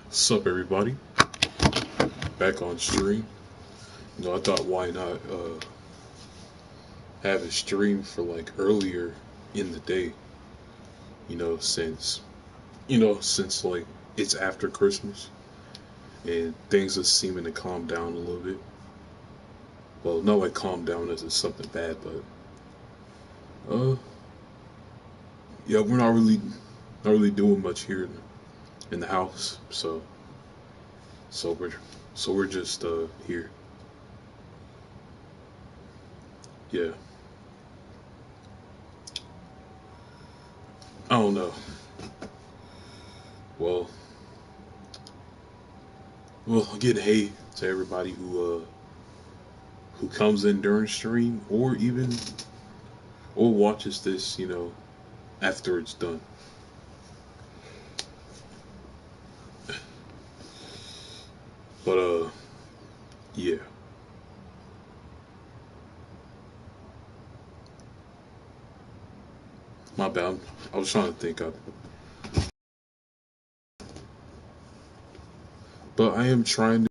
What's up, everybody? Back on stream. I thought why not have a stream for like earlier in the day. Since since like it's after Christmas and things are seeming to calm down a little bit. Well, not like calm down as it's something bad, but yeah, we're not really doing much here in the house, so we're just here. Yeah. I don't know. Well, again, hey to everybody who comes in during stream or watches this, after it's done. But yeah. My bad. I was trying to think of, but I am trying to.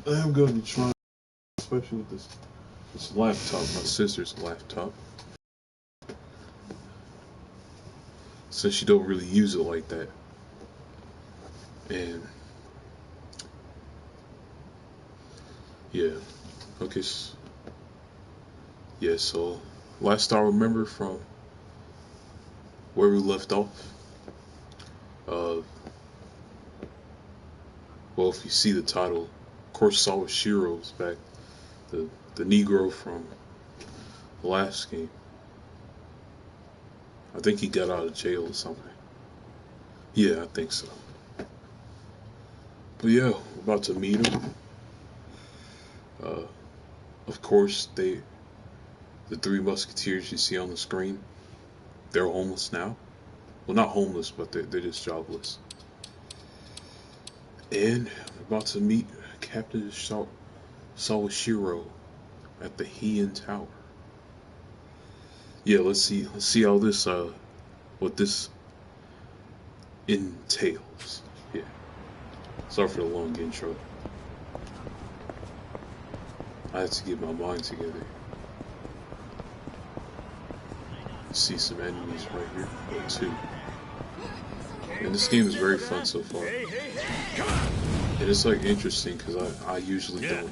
I am going to be trying, especially with this laptop, my sister's laptop, since she don't really use it like that, and yeah. Okay. Yeah. So last I remember from where we left off, uh, well, if you see the title, of course, Sawashiro's back, the Negro from the last game. I think he got out of jail or something. Yeah, I think so. But yeah, we're about to meet him. Uh, of course, the three musketeers you see on the screen, they're homeless now. Well, not homeless, but they're just jobless. And we're about to meet Captain Sawashiro at the Heian Tower. Yeah, let's see how this what this entails. Yeah. Sorry for the long intro. I have to get my mind together. See some enemies right here. Oh, two. And this game is very fun so far. And it's like interesting because I usually don't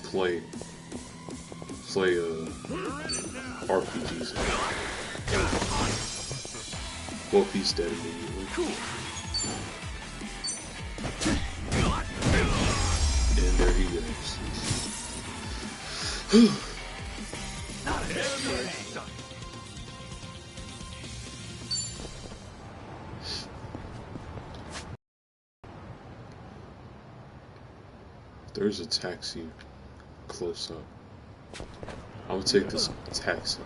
play RPGs. Well, he's dead immediately. And there he goes. There's a taxi close up. I will take this taxi.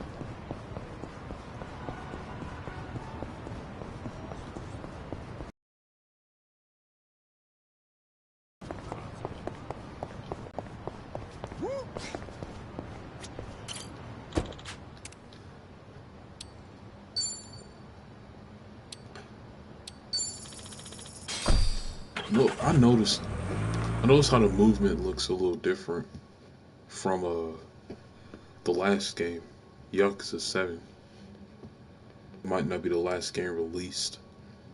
Look, I noticed how the movement looks a little different from the last game, Yakuza 7. It might not be the last game released.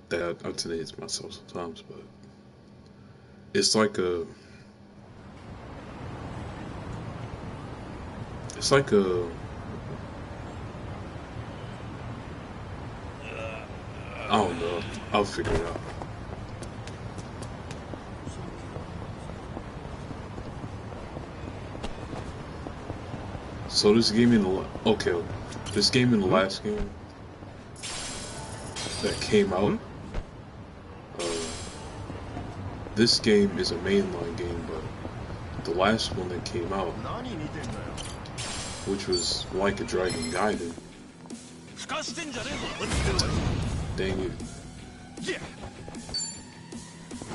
That I tell it's myself sometimes, but it's like a it's like a I don't know. I'll figure it out. So this game in the last game that came out, this game is a mainline game, but the last one that came out, which was Like a Dragon Gaiden, dang it,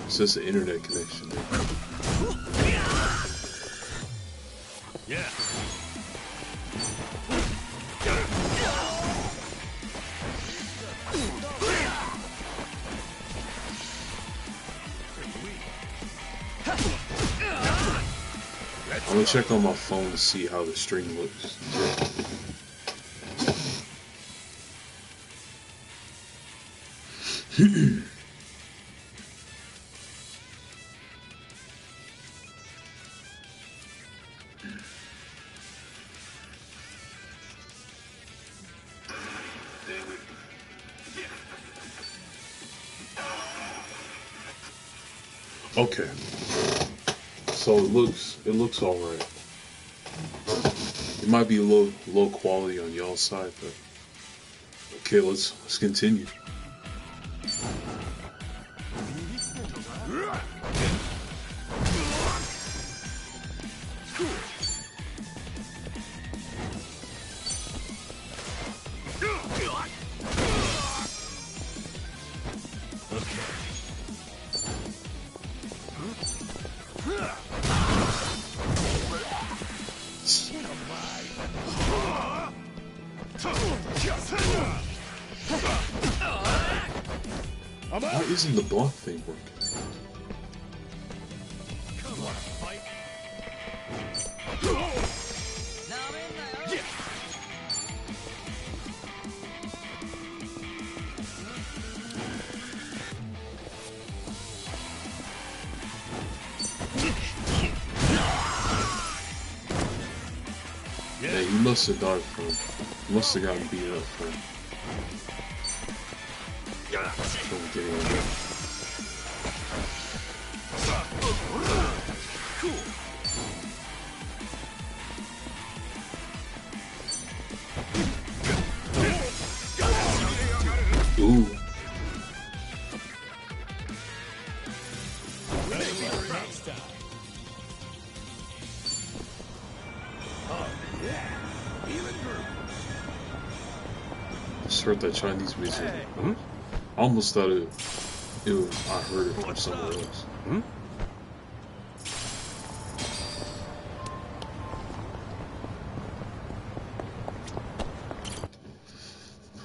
it's just an internet connection there. Yeah. I'm gonna check on my phone to see how the stream looks. Okay, so it looks all right. It might be low quality on y'all's side, but okay, let's continue. Why isn't the block thing working? Come on, fight. Yeah, he must have died from. He must have gotten beat up from getting on that. Ooh. Just heard that Chinese music. Hmm? I almost thought I heard it from somewhere else. Hmm?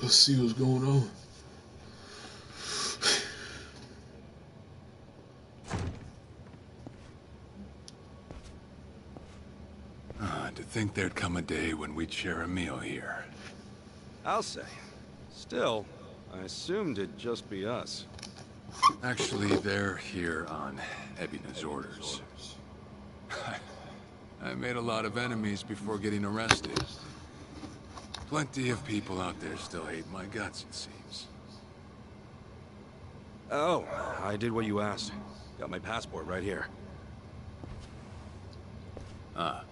Let's see what's going on. To think there'd come a day when we'd share a meal here. I'll say. Still, I assumed it'd just be us. Actually, they're here on Ebina's orders. I made a lot of enemies before getting arrested. Plenty of people out there still hate my guts, it seems. Oh, I did what you asked. Got my passport right here. Ah,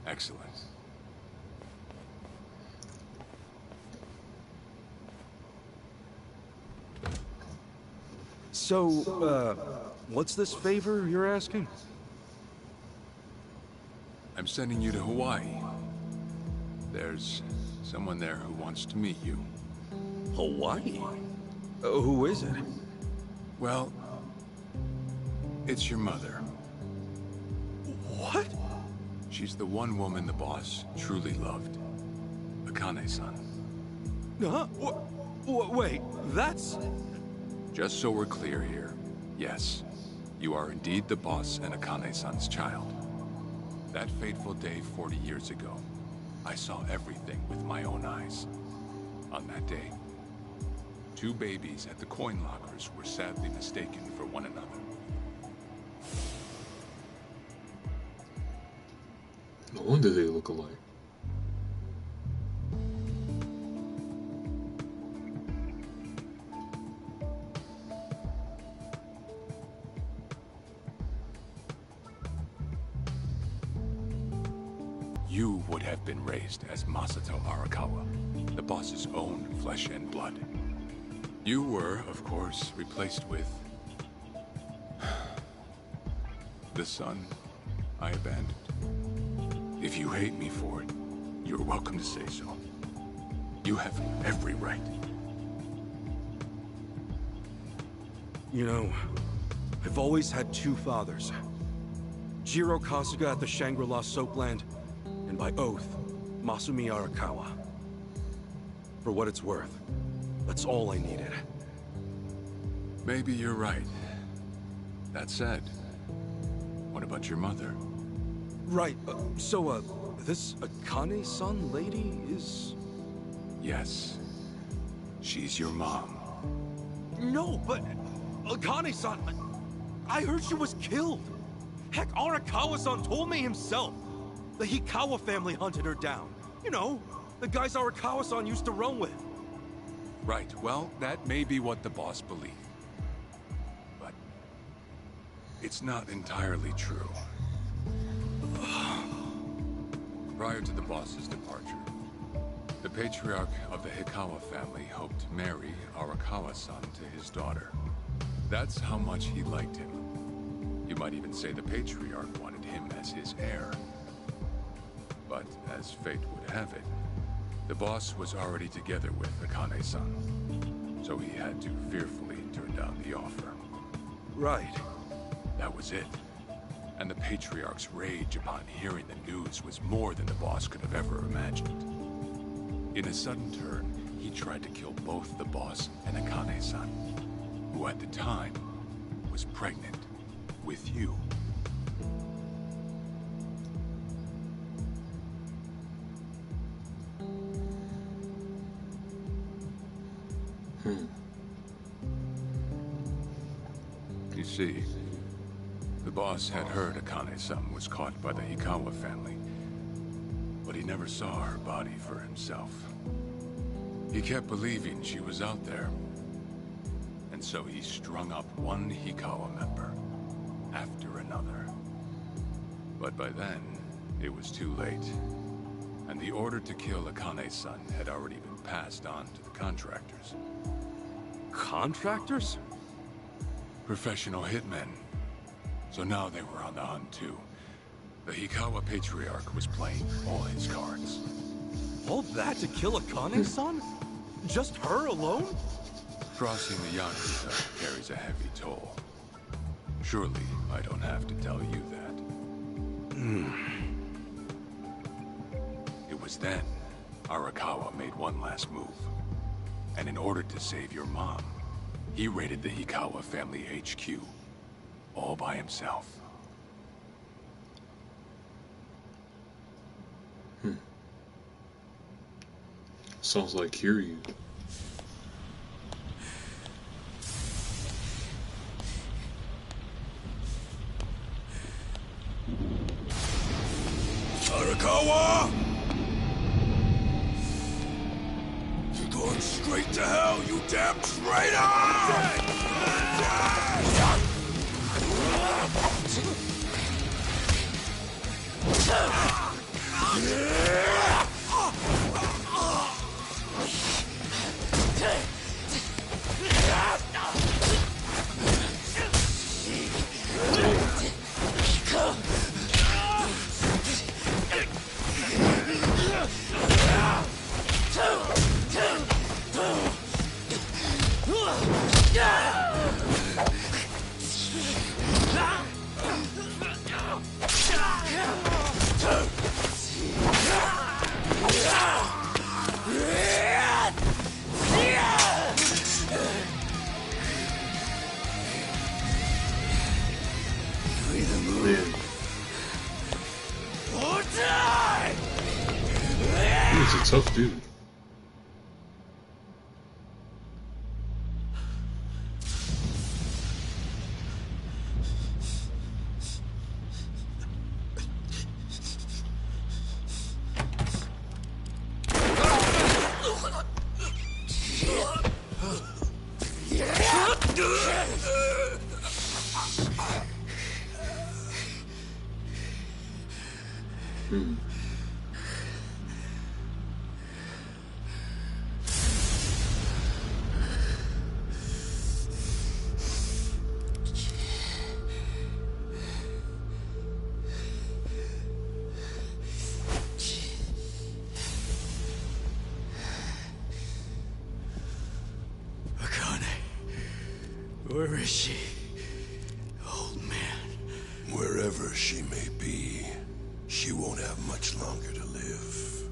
excellent. So, what's this favor you're asking? I'm sending you to Hawaii. There's someone there who wants to meet you. Hawaii? Who is it? Well, it's your mother. What? She's the one woman the boss truly loved. Akane-san. Huh? Wait, that's... Just so we're clear here, yes, you are indeed the boss and Akane-san's child. That fateful day 40 years ago, I saw everything with my own eyes. On that day, 2 babies at the coin lockers were sadly mistaken for one another. No wonder they look alike. You would have been raised as Masato Arakawa, the boss's own flesh and blood. You were, of course, replaced with... the son I abandoned. If you hate me for it, you're welcome to say so. You have every right. You know, I've always had 2 fathers. Jiro Kasuga at the Shangri-La Soapland, and by oath, Masumi Arakawa. For what it's worth, that's all I needed. Maybe you're right. That said, what about your mother? Right, this Akane-san lady is... Yes. She's your mom. No, but... Akane-san... I heard she was killed! Heck, Arakawa-san told me himself! The Hikawa family hunted her down. You know, the guys Arakawa-san used to roam with. Right, well, that may be what the boss believed. But... it's not entirely true. Prior to the boss's departure, the patriarch of the Hikawa family hoped to marry Arakawa-san to his daughter. That's how much he liked him. You might even say the patriarch wanted him as his heir. But as fate would have it, the boss was already together with Akane-san, so he had to fearfully turn down the offer. Right. That was it. And the Patriarch's rage upon hearing the news was more than the boss could have ever imagined. In a sudden turn, he tried to kill both the boss and Akane-san, who at the time was pregnant with you. You see, the boss had heard Akane-san was caught by the Hikawa family, but he never saw her body for himself. He kept believing she was out there, and so he strung up one Hikawa member after another. But by then, it was too late, and the order to kill Akane-san had already been passed on to the contractors. Contractors? Professional hitmen. So now they were on the hunt too. The Hikawa Patriarch was playing all his cards. All that to kill Akane-san? Just her alone? Crossing the Yakuza carries a heavy toll. Surely I don't have to tell you that. It was then Arakawa made one last move. And in order to save your mom, he raided the Hikawa family HQ. All by himself. Sounds like Kiryu. Arakawa! You're going straight to hell, you damn traitor! He's a tough dude. Where is she? Old man. Wherever she may be, she won't have much longer to live.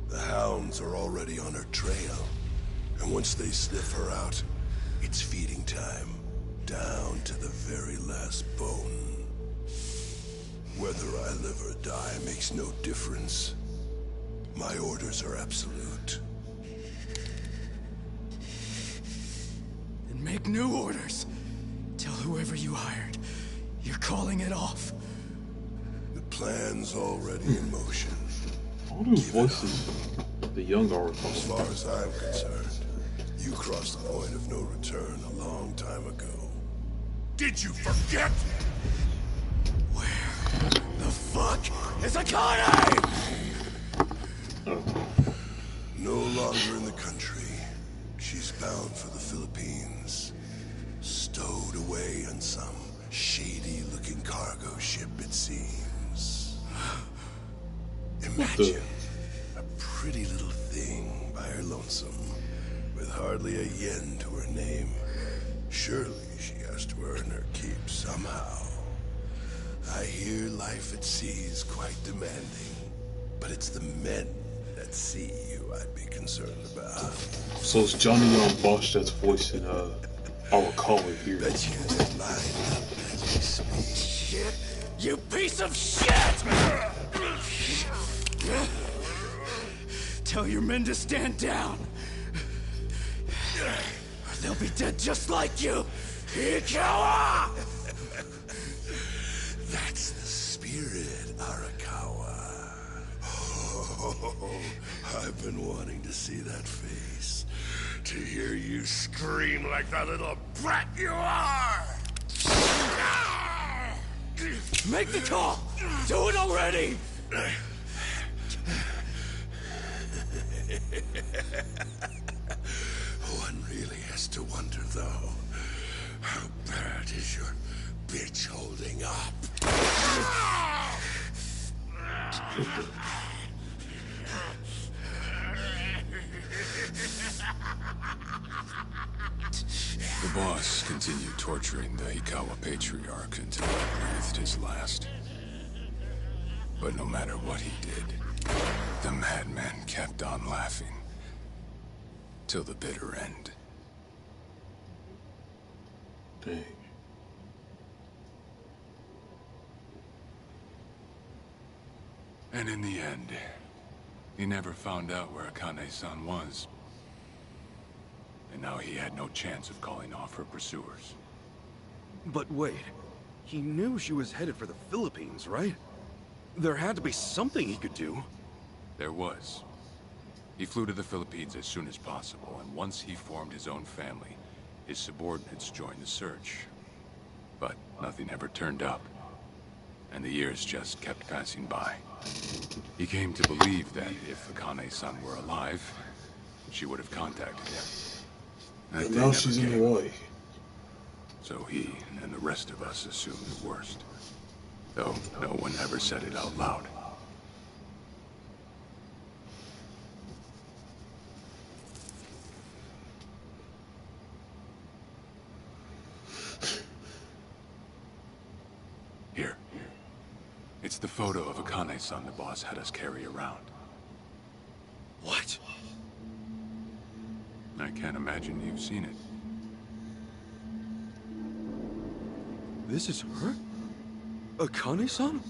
The hounds are already on her trail, and once they sniff her out, it's feeding time, down to the very last bone. Whether I live or die makes no difference. My orders are absolute. Then make new orders. Tell whoever you hired, you're calling it off. The plan's already in motion. All those voices, the young are As far as I'm concerned, you crossed the point of no return a long time ago. Did you forget? Where the fuck is Akane? No longer in the country. She's bound for the Philippines. Stowed away on some shady-looking cargo ship, it seems. Imagine a pretty little thing by her lonesome, with hardly a yen to her name. Surely she has to earn her keep somehow. I hear life at sea is quite demanding, but it's the men at sea who I'd be concerned about. So it's Johnny Bosch that's voicing our caller here. Bet you just lined up as we speak. Shit! You piece of shit! Tell your men to stand down. Or they'll be dead just like you. Ikawa! That's the spirit, Arakawa. Oh, I've been wanting to see that face. To hear you scream like the little brat you are! Make the call! Do it already! One really has to wonder, though, how bad is your bitch holding up? The boss continued torturing the Ikawa patriarch until he breathed his last. But no matter what he did, the madman kept on laughing. Till the bitter end. Dang. And in the end, he never found out where Akane-san was. And now he had no chance of calling off her pursuers. But wait, he knew she was headed for the Philippines, right? There had to be something he could do. There was. He flew to the Philippines as soon as possible, and once he formed his own family, his subordinates joined the search. But nothing ever turned up, and the years just kept passing by. He came to believe that if Akane-san were alive, she would have contacted him. That And day now never she's in came. Hawaii. So he and the rest of us assumed the worst. Though no one ever said it out loud. Here. It's the photo of Akane-san the boss had us carry around. What? I can't imagine you've seen it. This is her? Akane-san?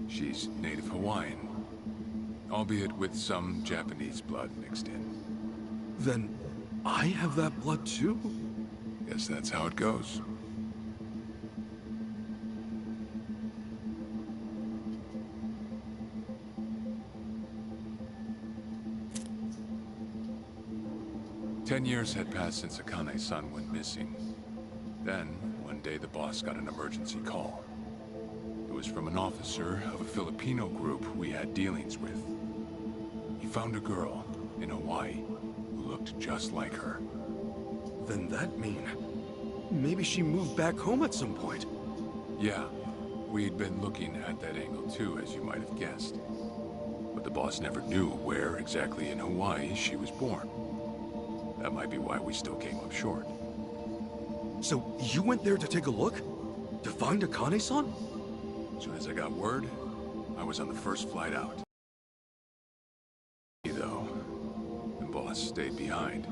She's native Hawaiian, albeit with some Japanese blood mixed in. Then I have that blood too? Guess that's how it goes. Ten years had passed since Akane-san went missing. Then, one day the boss got an emergency call. It was from an officer of a Filipino group we had dealings with. He found a girl in Hawaii who looked just like her. Then that mean maybe she moved back home at some point. Yeah, we'd been looking at that angle too, as you might have guessed. But the boss never knew where exactly in Hawaii she was born. That might be why we still came up short. So you went there to take a look? To find Akane-san? As soon as I got word, I was on the first flight out. Though, the boss stayed behind.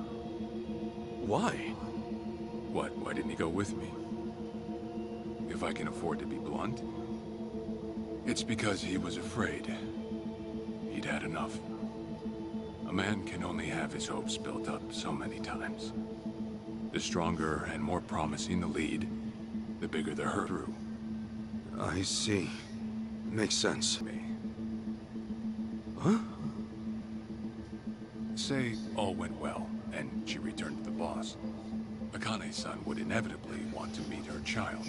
Why? What? Why didn't he go with me? if I can afford to be blunt, it's because he was afraid. He'd had enough. A man can only have his hopes built up so many times. The stronger and more promising the lead, the bigger the hurt through. I see. Makes sense. Me. Huh? Say all went well, and she returned to the boss. Akane-san would inevitably want to meet her child.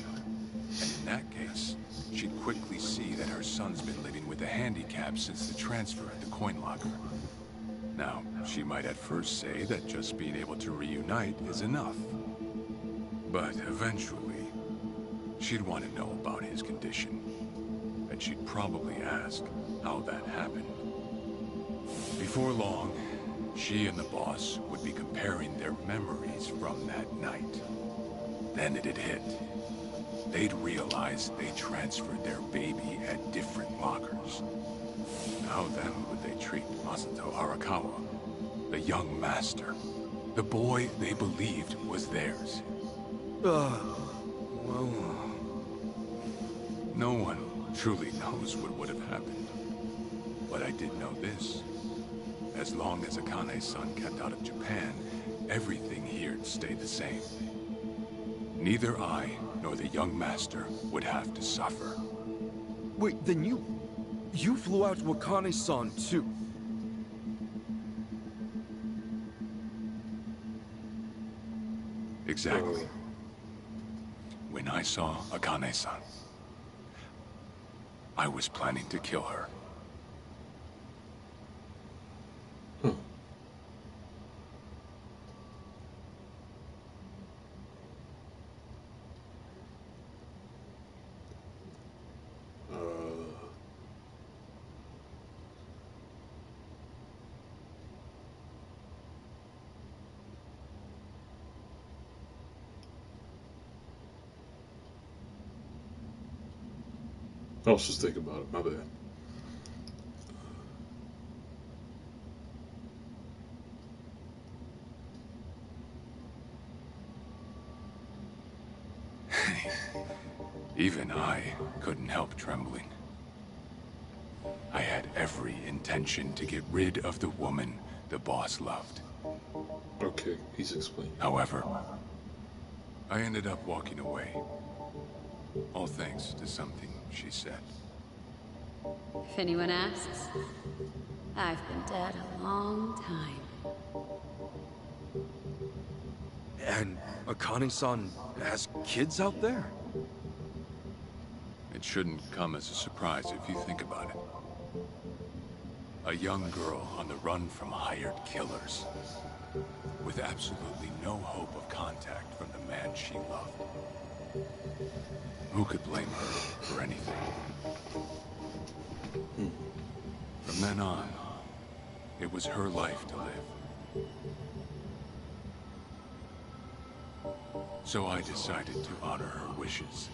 And in that case, she'd quickly see that her son's been living with a handicap since the transfer at the coin locker. Now, she might at first say that just being able to reunite is enough. But eventually, she'd want to know about his condition. And she'd probably ask how that happened. Before long, she and the boss would be comparing their memories from that night. Then it'd hit. They'd realize they transferred their baby at different lockers. How then would they treat Masato Arakawa, the young master, the boy they believed was theirs? Well... No one truly knows what would have happened. But I did know this. As long as Akane-san kept out of Japan, everything here'd stay the same. Neither I nor the young master would have to suffer. Wait, then you flew out to Akane-san too? Exactly. When I saw Akane-san, I was planning to kill her. I was just thinking about it, my bad. Even I couldn't help trembling. I had every intention to get rid of the woman the boss loved. Okay, he's explaining. However, I ended up walking away. All thanks to something she said. If anyone asks, I've been dead a long time. And Akane-san has kids out there? It shouldn't come as a surprise if you think about it. A young girl on the run from hired killers, with absolutely no hope of contact from the man she loved. Who could blame her for anything? From then on, it was her life to live. So I decided to honor her wishes.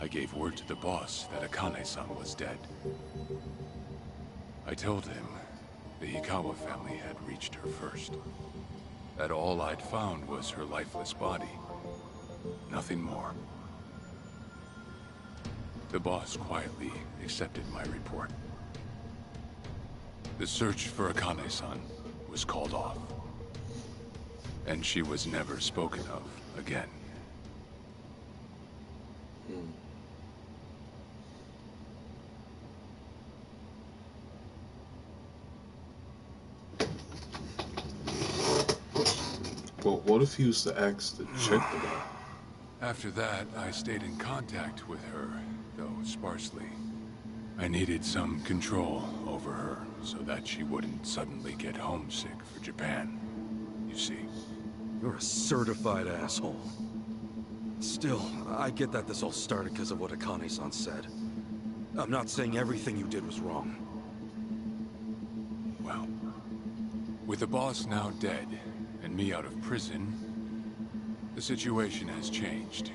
I gave word to the boss that Akane-san was dead. I told him the Hikawa family had reached her first. That all I'd found was her lifeless body. Nothing more. The boss quietly accepted my report. The search for Akane-san was called off. And she was never spoken of again. Well, what if he was to ask to check the body? After that, I stayed in contact with her, though sparsely. I needed some control over her so that she wouldn't suddenly get homesick for Japan. You see. You're a certified asshole. Still, I get that this all started because of what Akane-san said. I'm not saying everything you did was wrong. Well, with the boss now dead, and me out of prison, the situation has changed.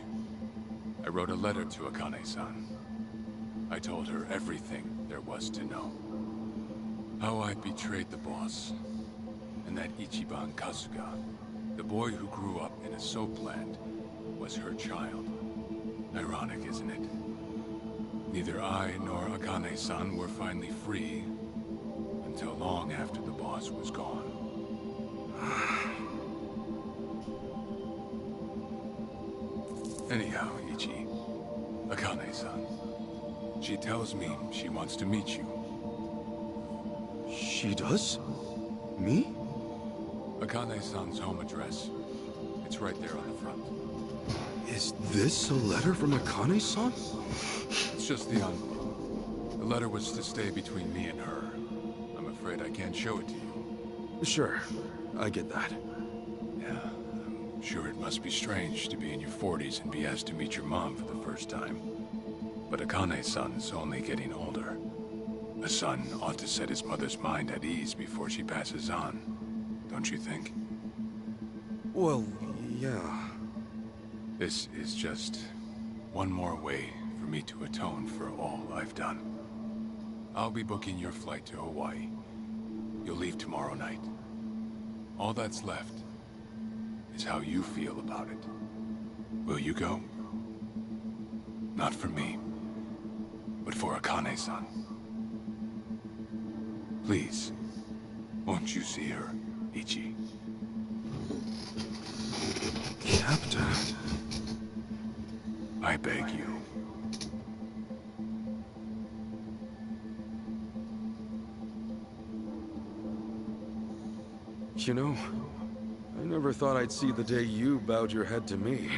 I wrote a letter to Akane-san. I told her everything there was to know. How I betrayed the boss, and that Ichiban Kasuga, the boy who grew up in a soapland, was her child. Ironic, isn't it? Neither I nor Akane-san were finally free until long after the boss was gone. Anyhow, Ichi, Akane-san, she tells me she wants to meet you. She does? Me? Akane-san's home address. It's right there on the front. Is this a letter from Akane-san? It's just the envelope. The letter was to stay between me and her. I'm afraid I can't show it to you. Sure, I get that. Yeah, I'm sure it must be strange to be in your 40s and be asked to meet your mom for the first time. But Akane-san's only getting older. A son ought to set his mother's mind at ease before she passes on. Don't you think? Well, yeah. This is just one more way for me to atone for all I've done. I'll be booking your flight to Hawaii. You'll leave tomorrow night. All that's left is how you feel about it. Will you go? Not for me, but for Akane-san. Please, won't you see her, Ichi? Captain. I beg you. You know, I never thought I'd see the day you bowed your head to me.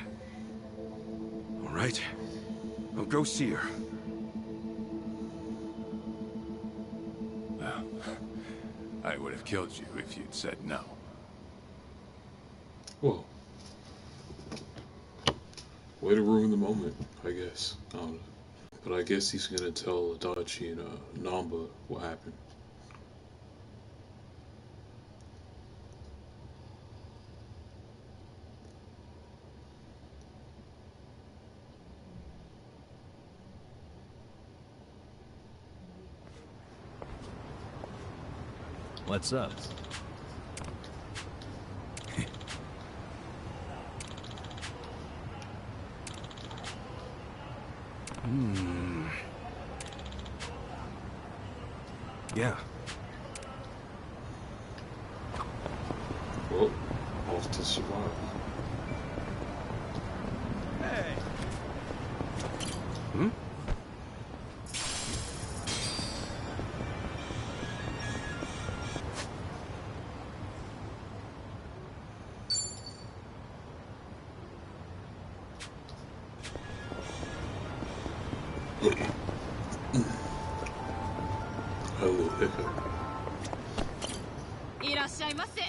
All right, I'll go see her. Well, I would have killed you if you'd said no. Well, way to ruin the moment, I guess. I don't know. But I guess he's gonna tell Adachi and Namba what happened. What's up? Yeah. Well, off to survive. Hey! Hmm? A little hiccup. いらっしゃいませ。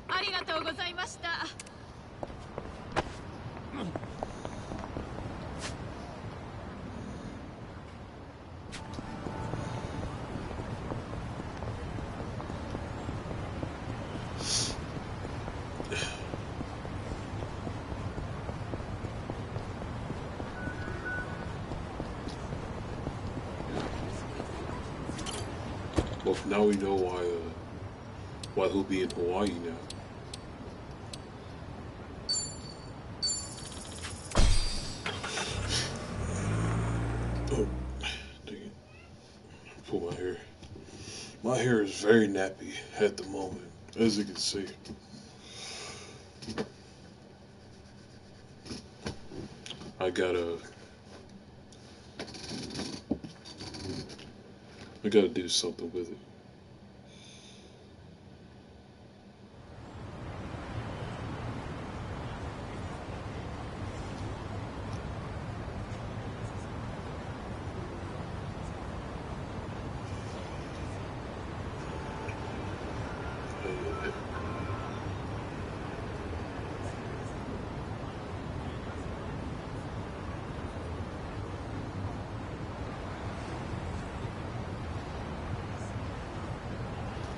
ありがとうございました。Well, now we know why he'll be in Hawaii now. Oh, dang it. Pull my hair. My hair is very nappy at the moment, as you can see. I gotta do something with it.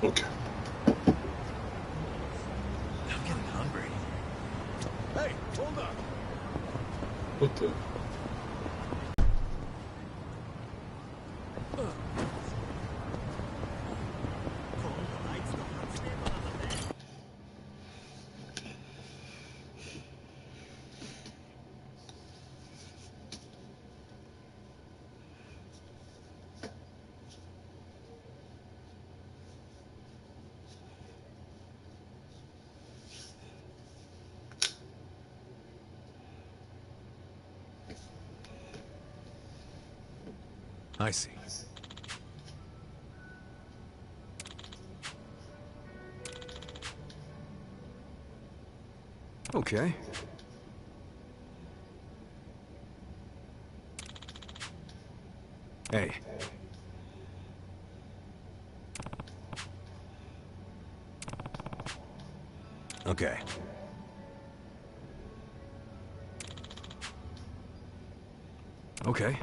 Okay. I'm getting hungry. Hey, hold on. What the? I see. Okay. Hey. Okay. Okay.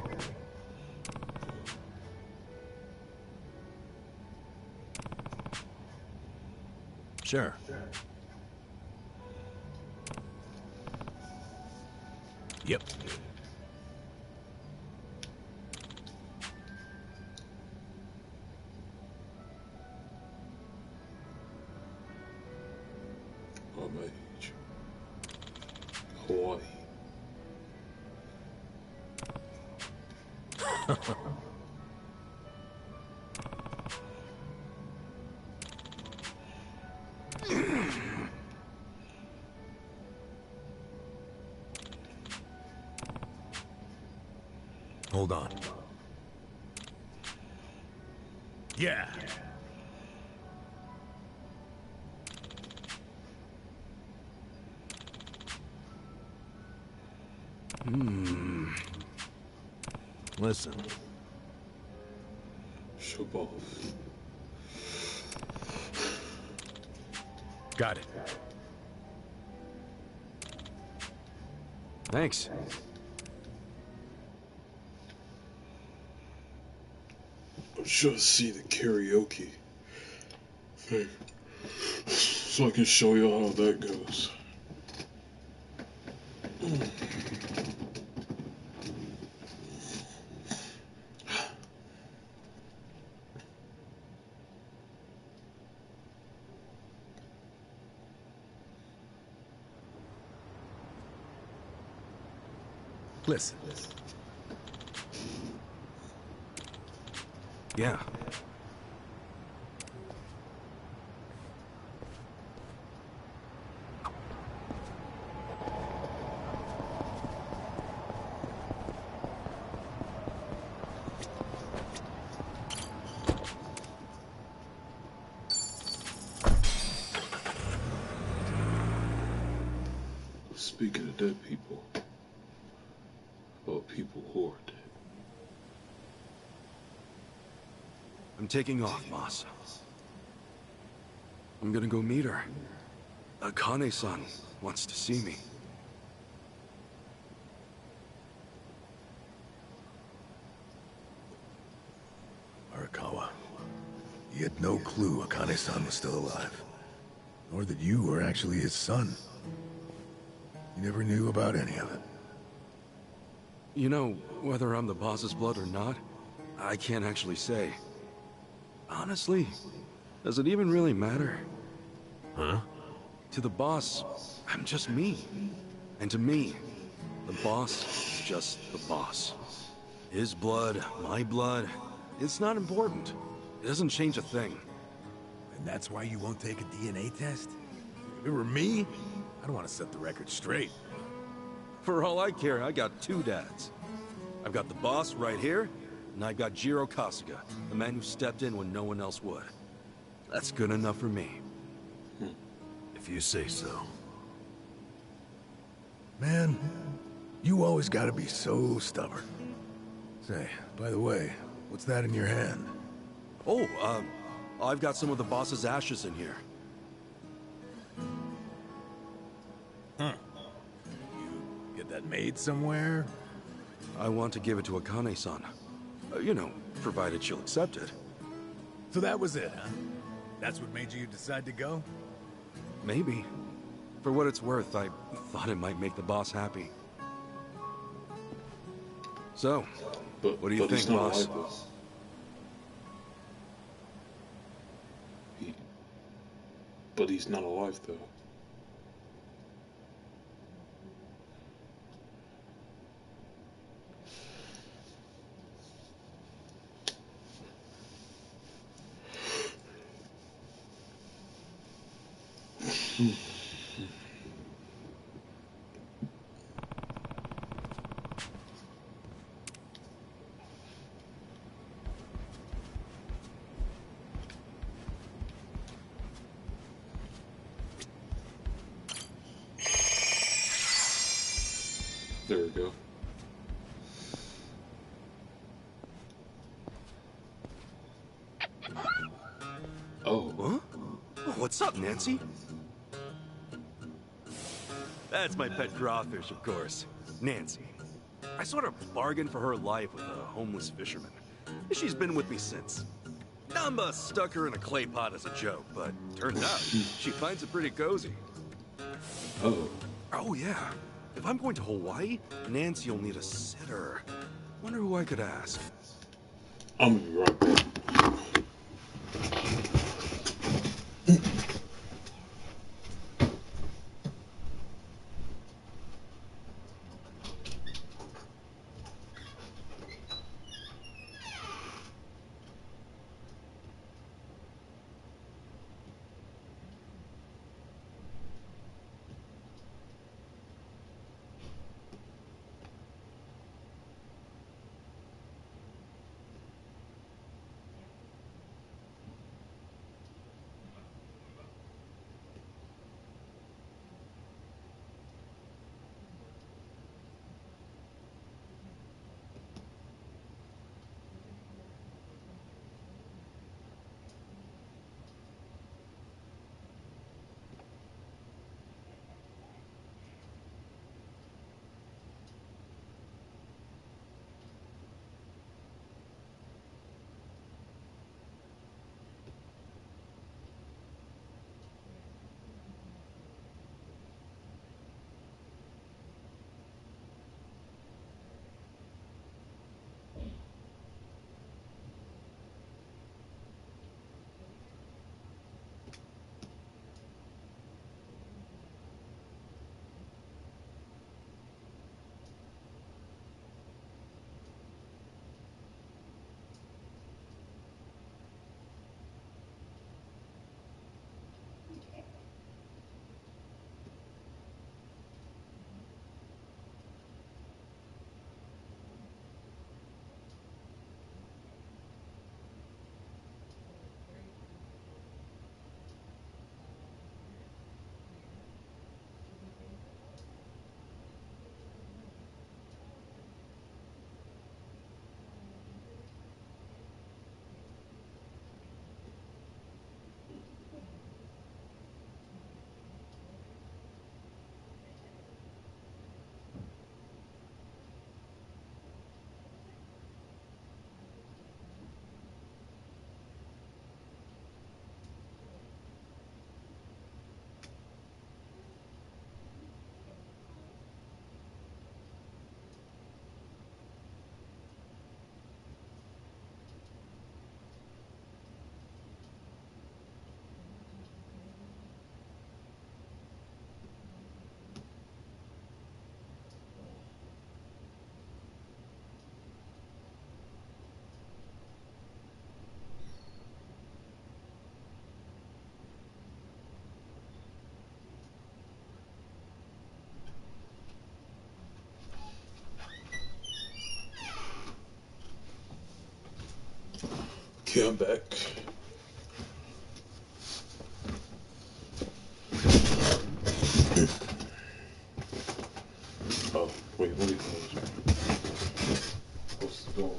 Sure. Yep. Oh, mage. Hawaii. Hold on. Yeah. Listen. Shabov. Got it. Thanks. I'm sure to see the karaoke thing so I can show y'all how that goes. Listen. Yeah. Speaking of dead people, about people who are dead. I'm taking off, Moss. I'm gonna go meet her. Akane-san wants to see me. Arakawa, he had no clue Akane-san was still alive. Nor that you were actually his son. He never knew about any of it. You know, whether I'm the boss's blood or not, I can't actually say. Honestly, does it even really matter? Huh? To the boss, I'm just me. And to me, the boss is just the boss. His blood, my blood, it's not important. It doesn't change a thing. And that's why you won't take a DNA test? If it were me, I'd want to set the record straight. For all I care, I got two dads. I've got the boss right here, and I've got Jiro Kasuga, the man who stepped in when no one else would. That's good enough for me. If you say so. Man, you always gotta be so stubborn. Say, by the way, what's that in your hand? Oh, I've got some of the boss's ashes in here. Huh. You get that made somewhere? I want to give it to Akane-san. You know, provided she'll accept it. So that was it, huh? That's what made you decide to go? Maybe. For what it's worth, I thought it might make the boss happy. So, what do you think, he's not boss? alive, though. But he's not alive, though. There we go. Oh. Huh? Oh, what's up, Nancy? That's my pet crawfish, of course. Nancy. I sort of bargained for her life with a homeless fisherman. She's been with me since. Namba stuck her in a clay pot as a joke, but turns out she finds it pretty cozy. Oh. Oh, yeah. If I'm going to Hawaii, Nancy will need a sitter. Wonder who I could ask. I'm gonna be right back. Okay, I'm back. Oh, wait, let me close. What's the door?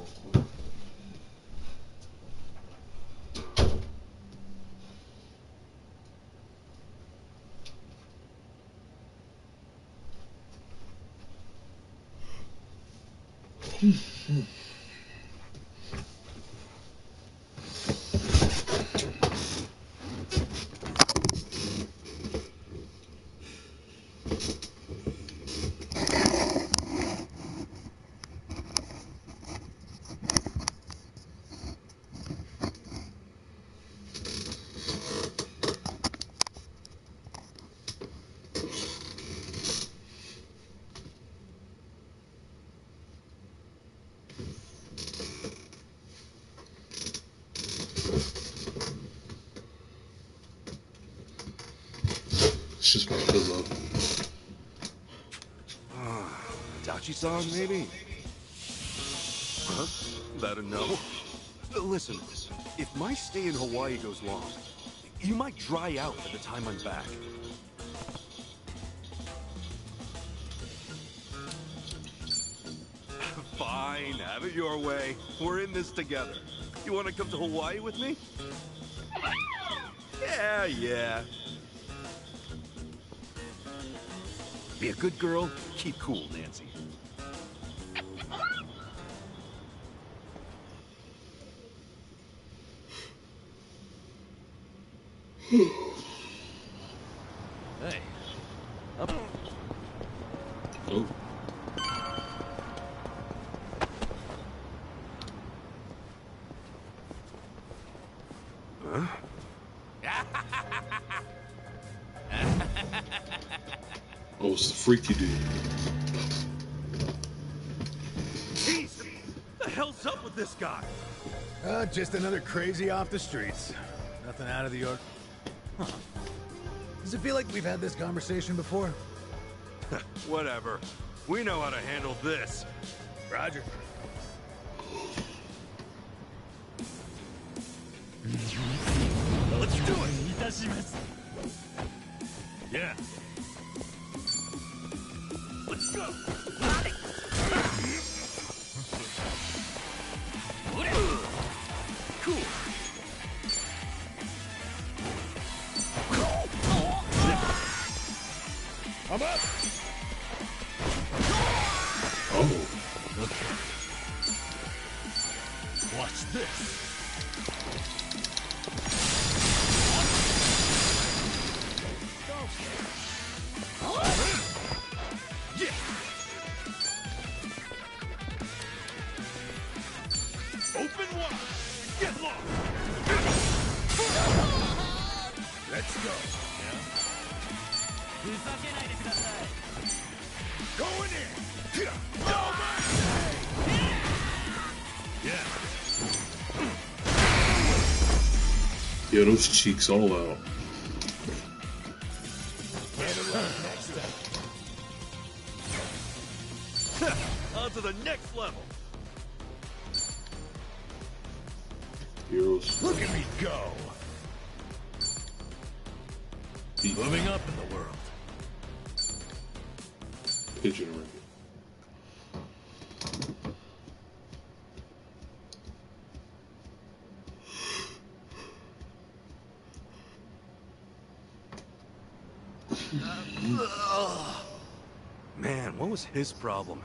It's just my pillow. Dachi song, maybe? Huh? That a no? Listen, if my stay in Hawaii goes long, you might dry out by the time I'm back. Fine, have it your way. We're in this together. You want to come to Hawaii with me? Yeah. Be a good girl, keep cool, Nancy. Hey. Up. Oh. Huh? Oh, it's the freaky dude. Jeez! What the hell's up with this guy? Just another crazy off the streets. Nothing out of the ordinary. Huh. Does it feel like we've had this conversation before? Whatever. We know how to handle this. Roger. Let's do it! Yeah. Let's go! Cool. I'm up! Oh. Okay. Watch this. Yeah. Open wide. Get lost. Let's go. Going in! No mercy! Yeah. Yeah, those cheeks all out. On to the next level. Heroes. Look at me go! Beat. Moving up in the world. Pigeon ring. Man, what was his problem?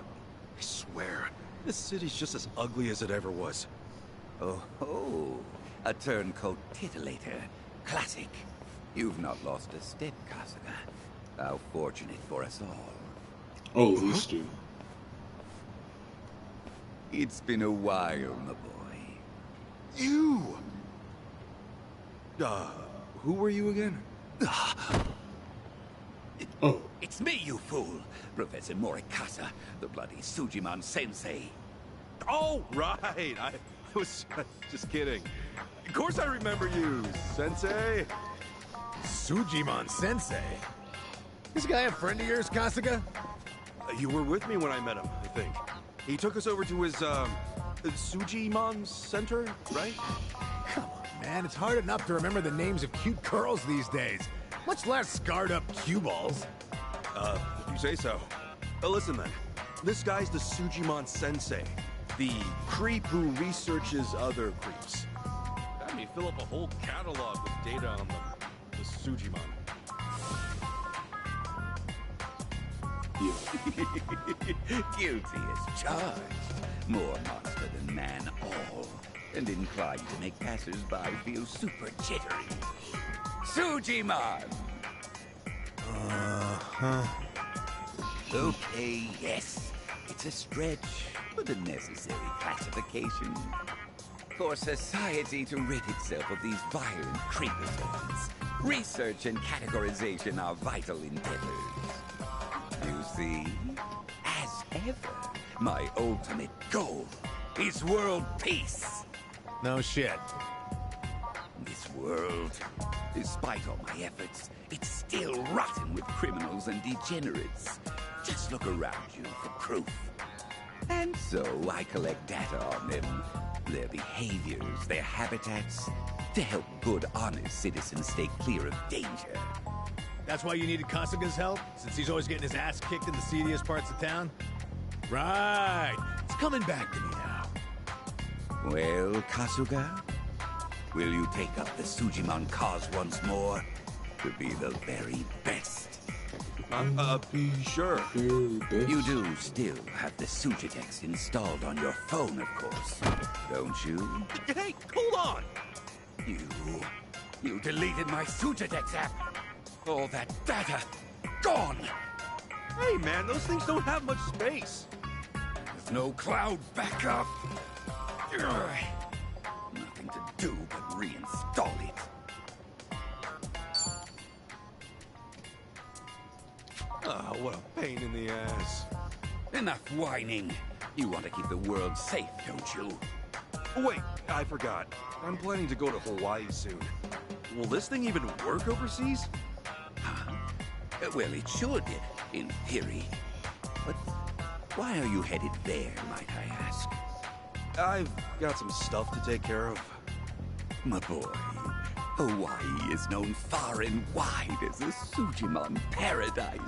I swear, this city's just as ugly as it ever was. Oh ho! A turncoat titillator. Classic. You've not lost a step, Kasuga. How fortunate for us all. Oh, this dude. It's been a while, my boy. You! Who were you again? Oh. It's me, you fool! Professor Morikasa, the bloody Sujiman sensei. Oh, right! I was just kidding. Of course I remember you, Sensei. Sujiman Sensei? This guy a friend of yours, Kasuga? You were with me when I met him, I think. He took us over to his, Sujiman Center, right? Come on, man. It's hard enough to remember the names of cute girls these days. Much less scarred up cue balls. If you say so. Listen then. This guy's the Sujiman Sensei. The creep who researches other creeps. Had me fill up a whole catalog with data on the Sujiman. Guilty as charged. More monster than man all. And inclined to make passers-by feel super jittery. Sujiman! Uh-huh. Okay, yes. It's a stretch, but a necessary classification. For society to rid itself of these violent creepazoids, research and categorization are vital endeavors. You see, as ever, my ultimate goal is world peace. No shit. This world, despite all my efforts, it's still rotten with criminals and degenerates. Just look around you for proof. And so I collect data on them, their behaviors, their habitats, to help good, honest citizens stay clear of danger. That's why you needed Kasuga's help? Since he's always getting his ass kicked in the seediest parts of town? Right. It's coming back to me now. Well, Kasuga? Will you take up the Sujimon cause once more? To be the very best. Sure. You do still have the Sujidex installed on your phone, of course, don't you? Hey, hold on! You deleted my Sujidex app. All that data, gone. Hey, man, those things don't have much space. With no cloud backup. Ugh. Nothing to do but reinstall it. Oh, what a pain in the ass. Enough whining. You want to keep the world safe, don't you? Wait, I forgot. I'm planning to go to Hawaii soon. Will this thing even work overseas? Huh? Well, it should, in theory. But why are you headed there, might I ask? I've got some stuff to take care of. My boy, Hawaii is known far and wide as a Sujimon paradise.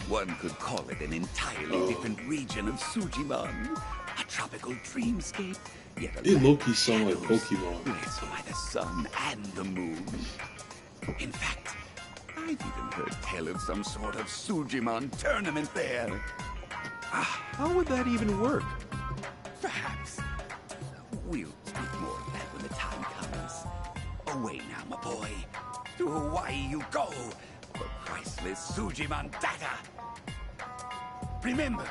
One could call it an entirely different region of Sujimon. A tropical dreamscape, yet a It low-key sound like Pokemon. blessed by the sun and the moon. In fact, I've even heard tell of some sort of Sujimon tournament there. How would that even work? Perhaps. We'll speak more of that when the time comes. Away now, my boy. To Hawaii you go for priceless Sujimon data. Remember,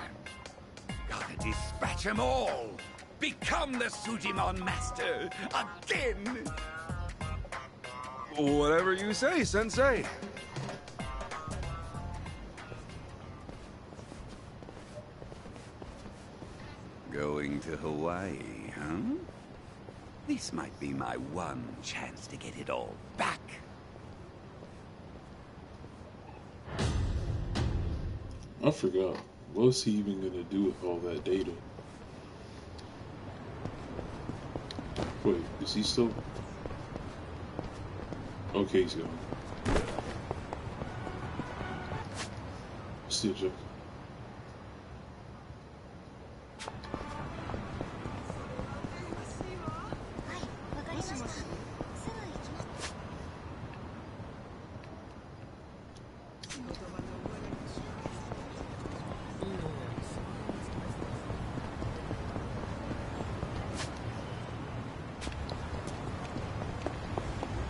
gotta dispatch 'em all. Become the Sujimon master again. Whatever you say, Sensei. Going to Hawaii, huh? This might be my one chance to get it all back. I forgot. What's he even gonna do with all that data? Wait, is he still? Okay, he's gone. Still joking.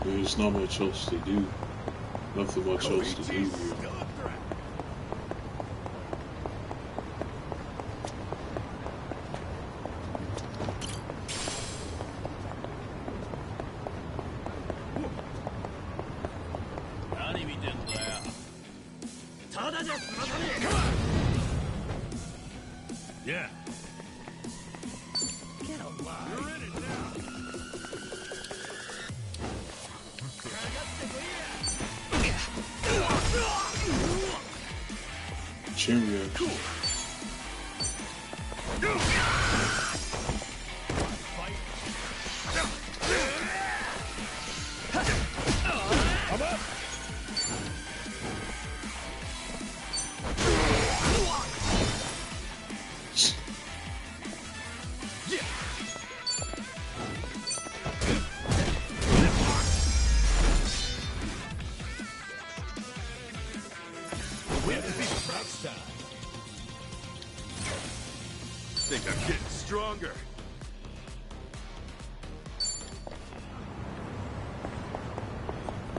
There's not much else to do. Nothing much else to do here. Yeah. Get alive. You're in it now. Chain reaction. I'm up. Think I'm getting stronger.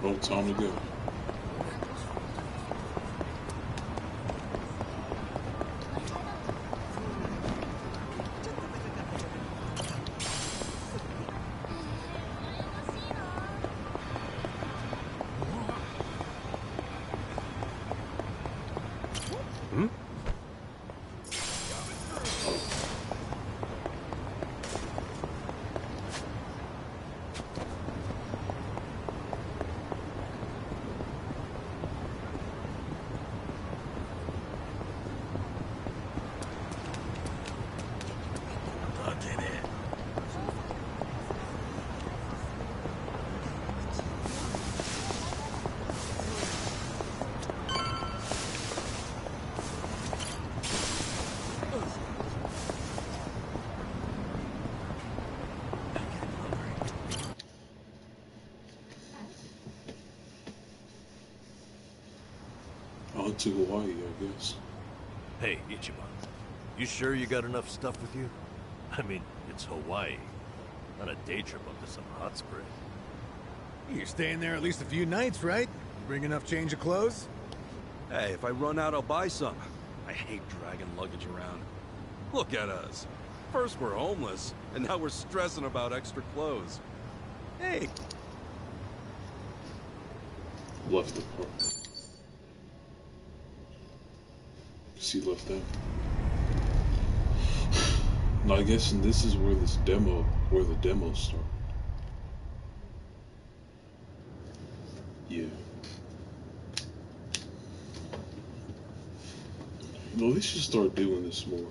Oh, time to go. On to Hawaii, I guess. Hey, Ichiban. You sure you got enough stuff with you? I mean, it's Hawaii. Not a day trip up to some hot spring. You're staying there at least a few nights, right? Bring enough change of clothes? Hey, if I run out, I'll buy some. I hate dragging luggage around. Look at us. First we're homeless, and now we're stressing about extra clothes. Hey! Left the park. She left that. Now I guess, and this is where the demo started. Yeah. No, they should start doing this more.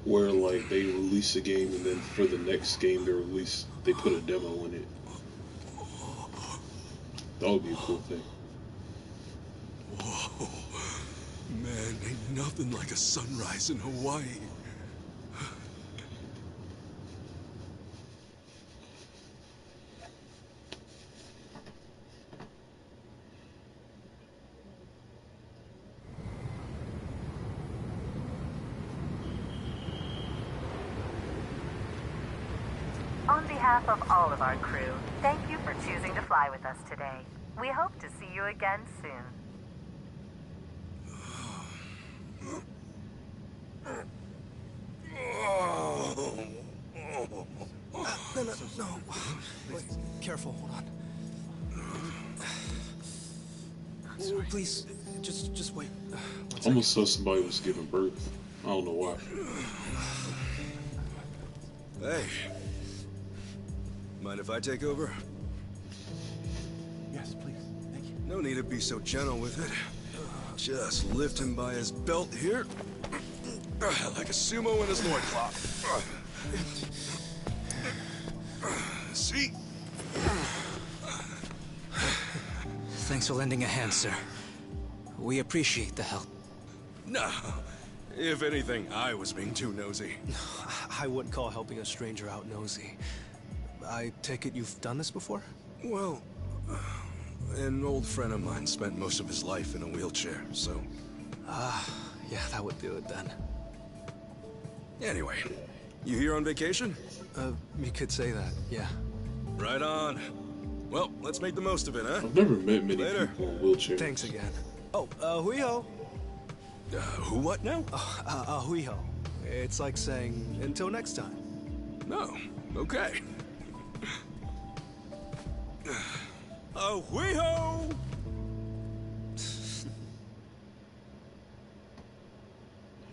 Where like they release a game and then for the next game they put a demo in it. That would be a cool thing. Whoa. Man, ain't nothing like a sunrise in Hawaii. On behalf of all of our crew, thank you for choosing to fly with us today. We hope to see you again soon. No. Wait, careful, hold on. Oh, please, just wait. Almost thought somebody was giving birth. I don't know why. Hey. Mind if I take over? Yes, please. Thank you. No need to be so gentle with it. Just lift him by his belt here. Like a sumo in his loincloth. See? Thanks for lending a hand, sir. We appreciate the help. No. If anything, I was being too nosy. I wouldn't call helping a stranger out nosy. I take it you've done this before? Well, an old friend of mine spent most of his life in a wheelchair, so... Yeah, that would do it then. Anyway, you here on vacation? You could say that, yeah. Right on. Well, let's make the most of it, huh? I've never met many Later. people in wheelchairs. Thanks again. Oh, huiho. Who what now? Huiho. It's like saying, until next time. No. Okay. Huiho!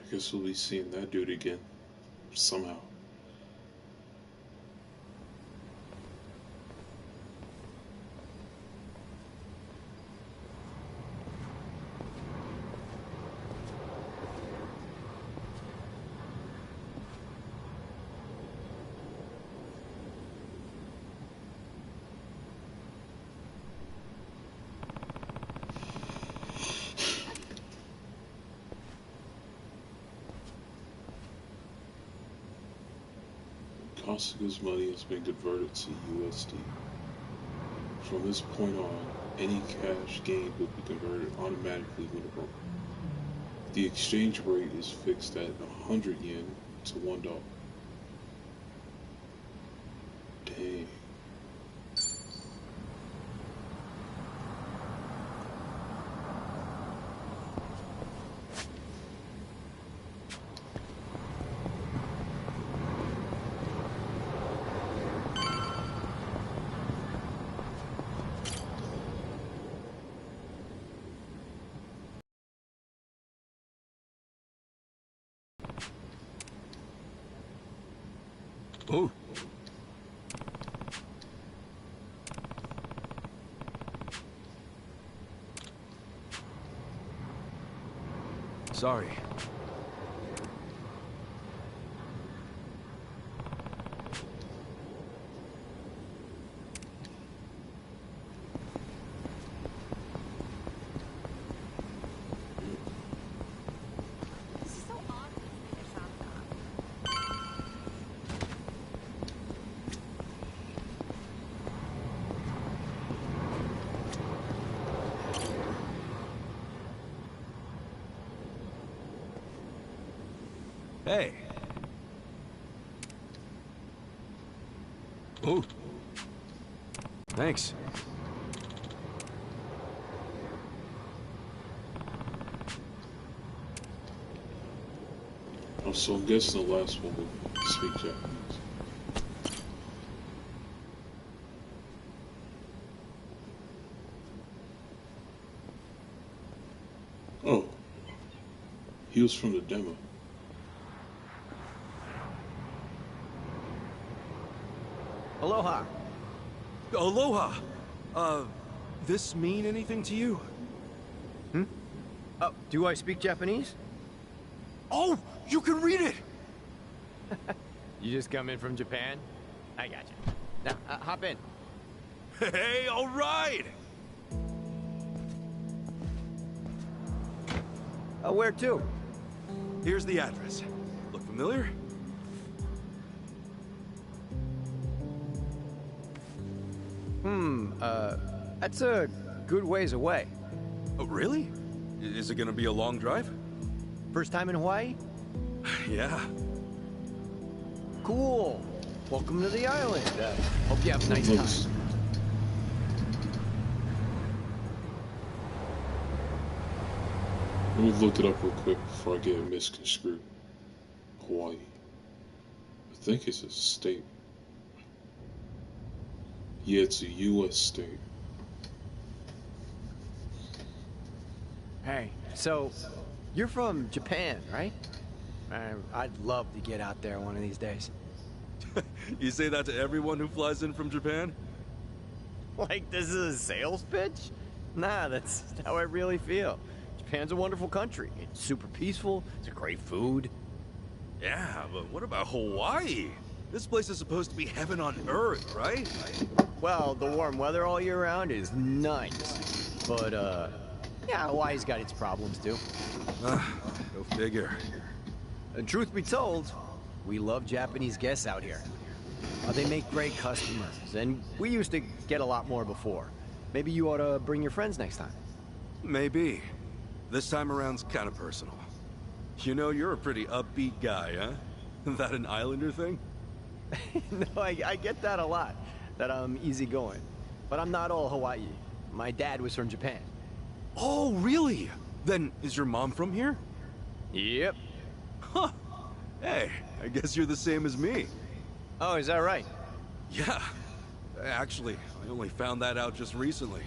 I guess we'll be seeing that dude again. Somehow. Kasuga's money has been converted to USD. From this point on, any cash gained will be converted automatically when broken. The exchange rate is fixed at 100 yen to $1. Dang. Oh. Sorry. Hey. Oh. Thanks. Oh, so I'm guessing the last one would speak Japanese. Oh, he was from the demo. Aloha. Aloha! This mean anything to you? Hmm? Do I speak Japanese? Oh, you can read it! You just come in from Japan? I got you. Now, hop in. Hey, all right! Where to? Here's the address. Look familiar? That's a good ways away. Oh, really? Is it gonna be a long drive? First time in Hawaii? Yeah. Cool. Welcome to the island. Hope you have a nice time. Let me look it up real quick before I get it misconstrued. Hawaii. I think it's a state. Yeah, it's a U.S. state. Hey, so you're from Japan, right? I'd love to get out there one of these days. You say that to everyone who flies in from Japan? Like this is a sales pitch? Nah, that's how I really feel. Japan's a wonderful country. It's super peaceful. It's a great food. Yeah, but what about Hawaii? This place is supposed to be heaven on earth, right? Well, the warm weather all year round is nice. But, yeah, Hawaii's got its problems, too. Go figure. And truth be told, we love Japanese guests out here. They make great customers, and we used to get a lot more before. Maybe you ought to bring your friends next time. Maybe. This time around's kind of personal. You know, you're a pretty upbeat guy, huh? That an Islander thing? No, I get that a lot, that I'm easygoing. But I'm not all Hawaii. My dad was from Japan. Oh, really? Then, is your mom from here? Yep. Huh. Hey, I guess you're the same as me. Oh, is that right? Yeah. Actually, I only found that out just recently.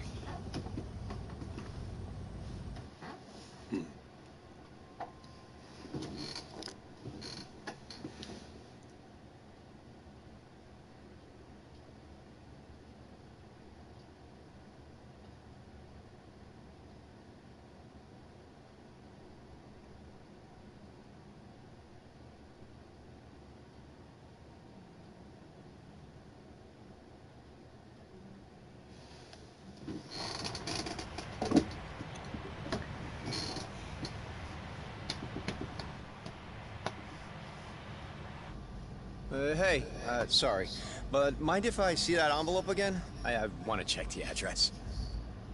Hey, sorry, but mind if I see that envelope again? I want to check the address.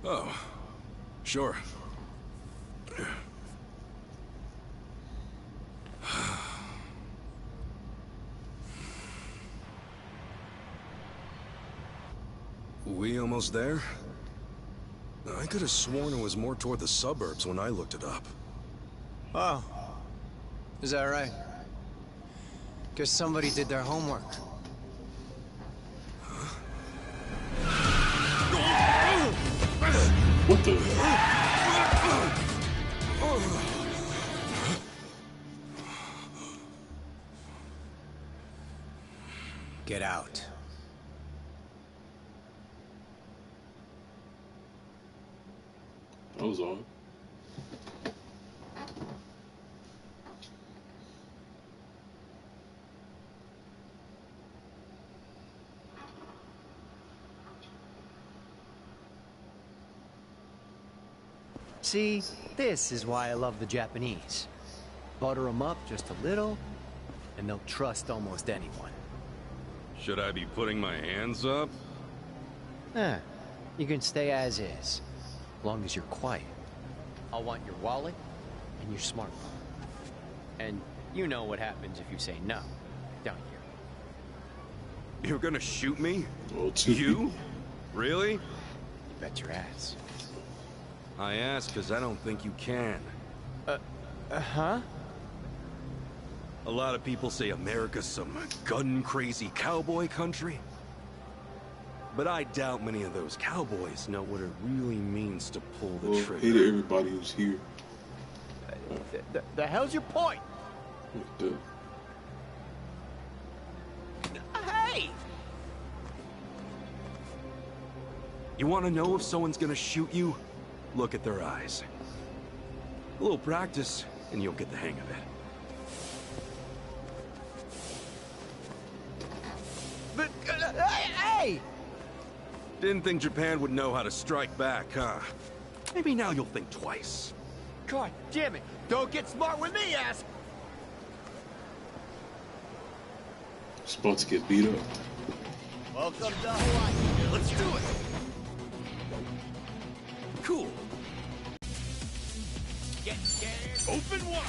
Oh, sure. We almost there? I could have sworn it was more toward the suburbs when I looked it up. Oh, is that right? Guess somebody did their homework. What the? Get out. That was odd. See, this is why I love the Japanese. Butter them up just a little, and they'll trust almost anyone. Should I be putting my hands up? You can stay as is, long as you're quiet. I'll want your wallet and your smartphone. And you know what happens if you say no, don't you? You're gonna shoot me? Well, You? Really? You bet your ass. I ask because I don't think you can. Huh? A lot of people say America's some gun-crazy cowboy country. But I doubt many of those cowboys know what it really means to pull the well, trigger. hated everybody who's here. The hell's your point? The, Hey! You want to know if someone's gonna shoot you? Look at their eyes. A little practice, and you'll get the hang of it. But, hey! Didn't think Japan would know how to strike back, huh? Maybe now you'll think twice. God damn it! Don't get smart with me, ass! it's about to get beat up. Welcome to Hawaii. Let's do it! Cool. Get scared. Open wide!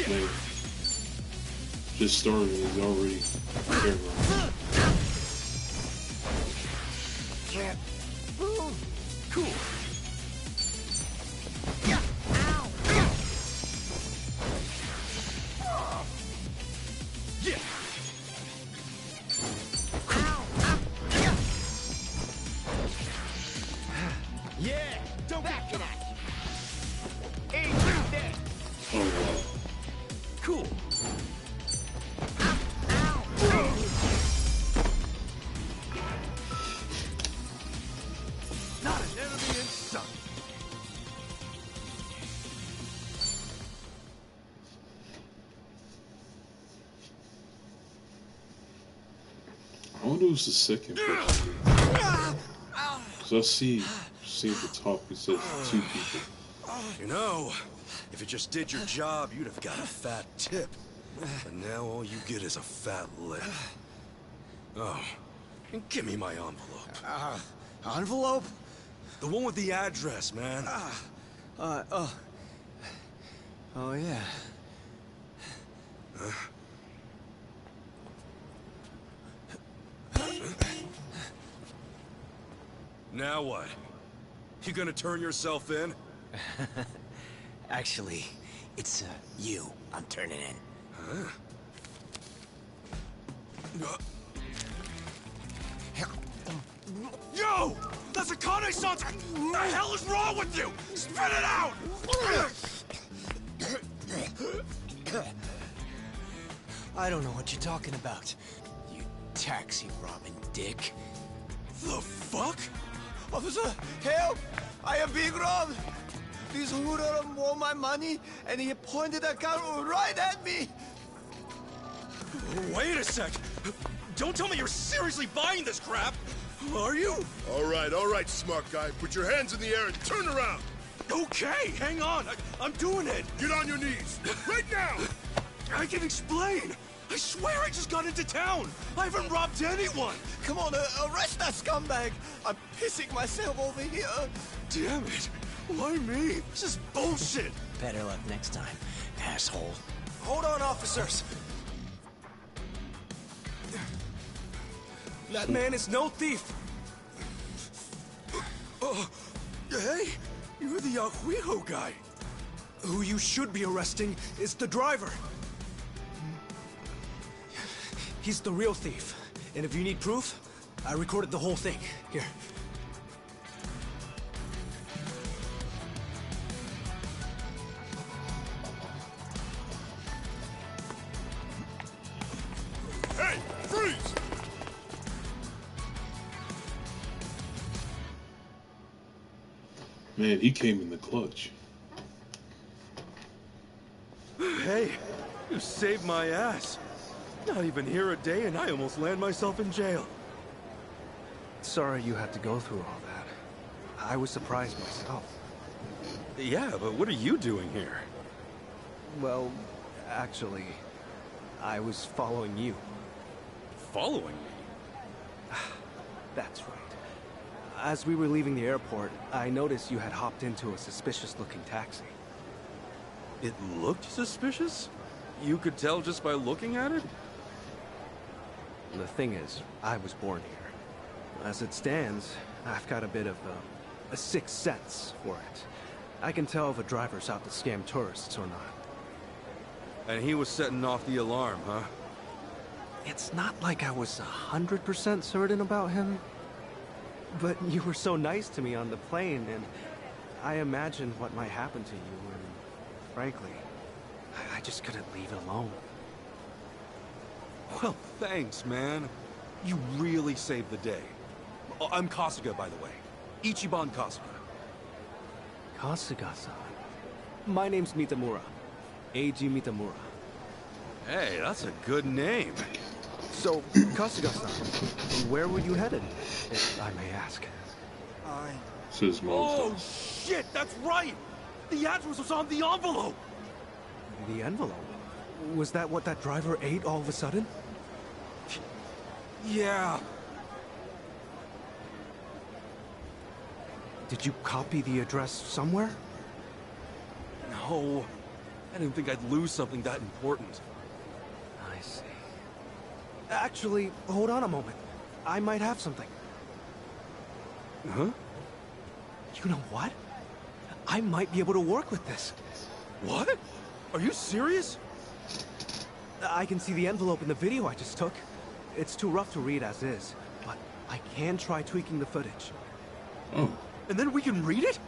Man, just started, he's already terrible. Cool. Yeah! Yeah! Don't back it at you! Ain't dead! Oh wow. Cool. Not an enemy in sight! I wonder who's the second person. Cause I see at the top it says 2 people. You know, if you just did your job, you'd have got a fat tip. But now all you get is a fat lip. Oh, and give me my envelope. Envelope? The one with the address, man. Oh yeah. Now what? You gonna turn yourself in? Actually, it's you I'm turning in. Huh? Yo! That's a Kane-san's! What the hell is wrong with you? Spit it out! I don't know what you're talking about. You taxi-robbing dick. The fuck? Officer, help! I am being robbed! This hoodlum won my money, and he pointed a gun right at me! Wait a sec! Don't tell me you're seriously buying this crap! Are you? All right, smart guy. Put your hands in the air and turn around. Okay, hang on. I'm doing it. Get on your knees. Right now! I can explain. I swear I just got into town. I haven't robbed anyone. Come on, arrest that scumbag! I'm pissing myself over here! Damn it. Why me? This is bullshit. Better luck next time, asshole. Hold on, officers! That man is no thief. Hey, you're the Ahuijo guy. Who you should be arresting is the driver. He's the real thief. And if you need proof, I recorded the whole thing. Here. Hey, freeze! Man, he came in the clutch. Hey, you saved my ass. Not even here a day and I almost land myself in jail. Sorry you had to go through all that. I was surprised myself. Yeah, but what are you doing here? Well, actually, I was following you. Following me? That's right. As we were leaving the airport, I noticed you had hopped into a suspicious-looking taxi. It looked suspicious? You could tell just by looking at it? The thing is, I was born here. As it stands, I've got a bit of a sixth sense for it. I can tell if a driver's out to scam tourists or not. And he was setting off the alarm, huh? It's not like I was 100% certain about him. But you were so nice to me on the plane, and I imagined what might happen to you, and frankly, I just couldn't leave it alone. Well, thanks, man. You really saved the day. Oh, I'm Kasuga, by the way. Ichiban Kasuga. Kasuga-san. My name's Mitamura. Eiji Mitamura. Hey, that's a good name. So, Kasuga-san, where were you headed, if I may ask? Says Oh, shit, that's right! The address was on the envelope! The envelope? Was that what that driver ate all of a sudden? Yeah. Did you copy the address somewhere? No. I didn't think I'd lose something that important. I see. Actually, hold on a moment. I might have something. Huh? You know what? I might be able to work with this. What? Are you serious? I can see the envelope in the video I just took. It's too rough to read as is, but I can try tweaking the footage. Oh. And then we can read it?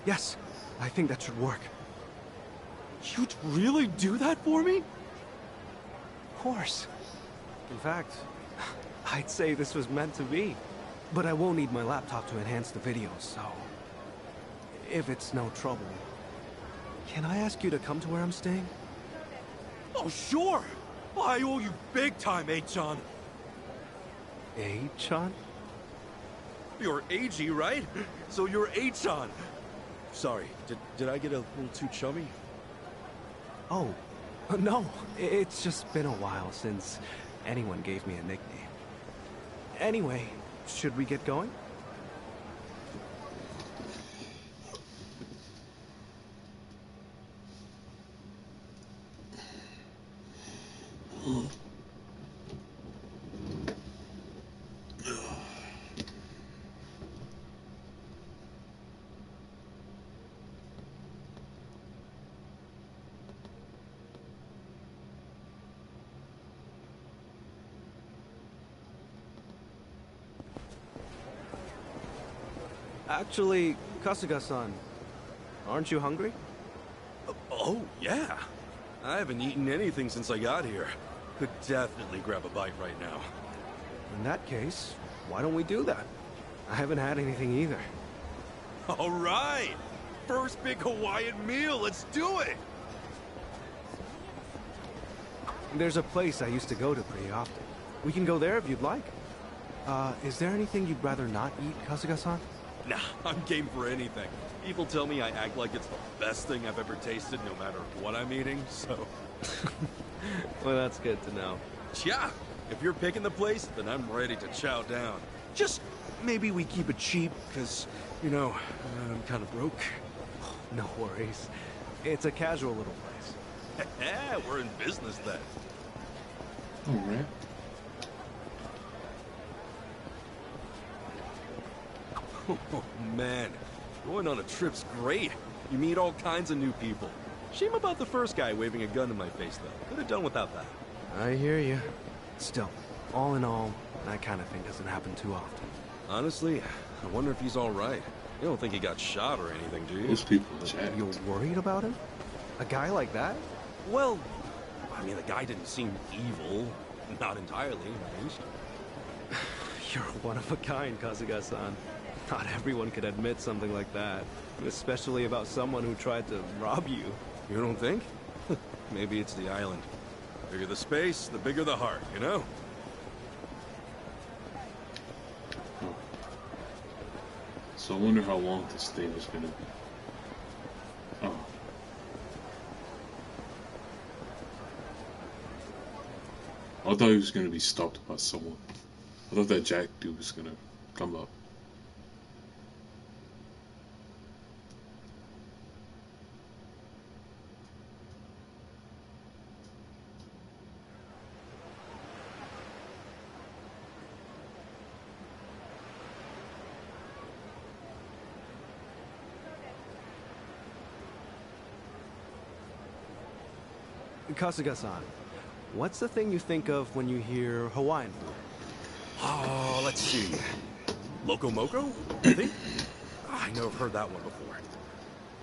Yes, I think that should work. You'd really do that for me? Of course. In fact, I'd say this was meant to be. But I will need my laptop to enhance the video, so... if it's no trouble, can I ask you to come to where I'm staying? Oh, sure! I owe you big time, Eichan. Eichan? You're Eiji, right? So you're Eichan. Sorry, did I get a little too chummy? Oh, no. It's just been a while since anyone gave me a nickname. Anyway, should we get going? Actually, Kasuga-san, aren't you hungry? Oh, yeah. I haven't eaten anything since I got here. Could definitely grab a bite right now. In that case, why don't we do that? I haven't had anything either. All right! First big Hawaiian meal, let's do it! There's a place I used to go to pretty often. We can go there if you'd like. Is there anything you'd rather not eat, Kasuga-san? Nah, I'm game for anything. People tell me I act like it's the best thing I've ever tasted no matter what I'm eating, so... Well, that's good to know. Yeah, if you're picking the place, then I'm ready to chow down. Just maybe we keep it cheap, because, you know, I'm kind of broke. No worries. It's a casual little place. Yeah, we're in business then. All right. Oh, man. Going on a trip's great. You meet all kinds of new people. Shame about the first guy waving a gun in my face, though. Could have done without that. I hear you. Still, all in all, that kind of thing doesn't happen too often. Honestly, I wonder if he's all right. You don't think he got shot or anything, do you? Those people jacked. You're worried about him? A guy like that? Well, I mean, the guy didn't seem evil. Not entirely, at least. You're one of a kind, Kasuga-san. Not everyone could admit something like that. Especially about someone who tried to rob you. You don't think? Maybe it's the island. The bigger the space, the bigger the heart, you know? So I wonder how long this thing is gonna be. Oh. I thought he was gonna be stopped by someone. I thought that Jack dude was gonna come up. Kasuga-san, what's the thing you think of when you hear Hawaiian food? Oh, let's see. Loco Moco, I think? I know I've heard that one before.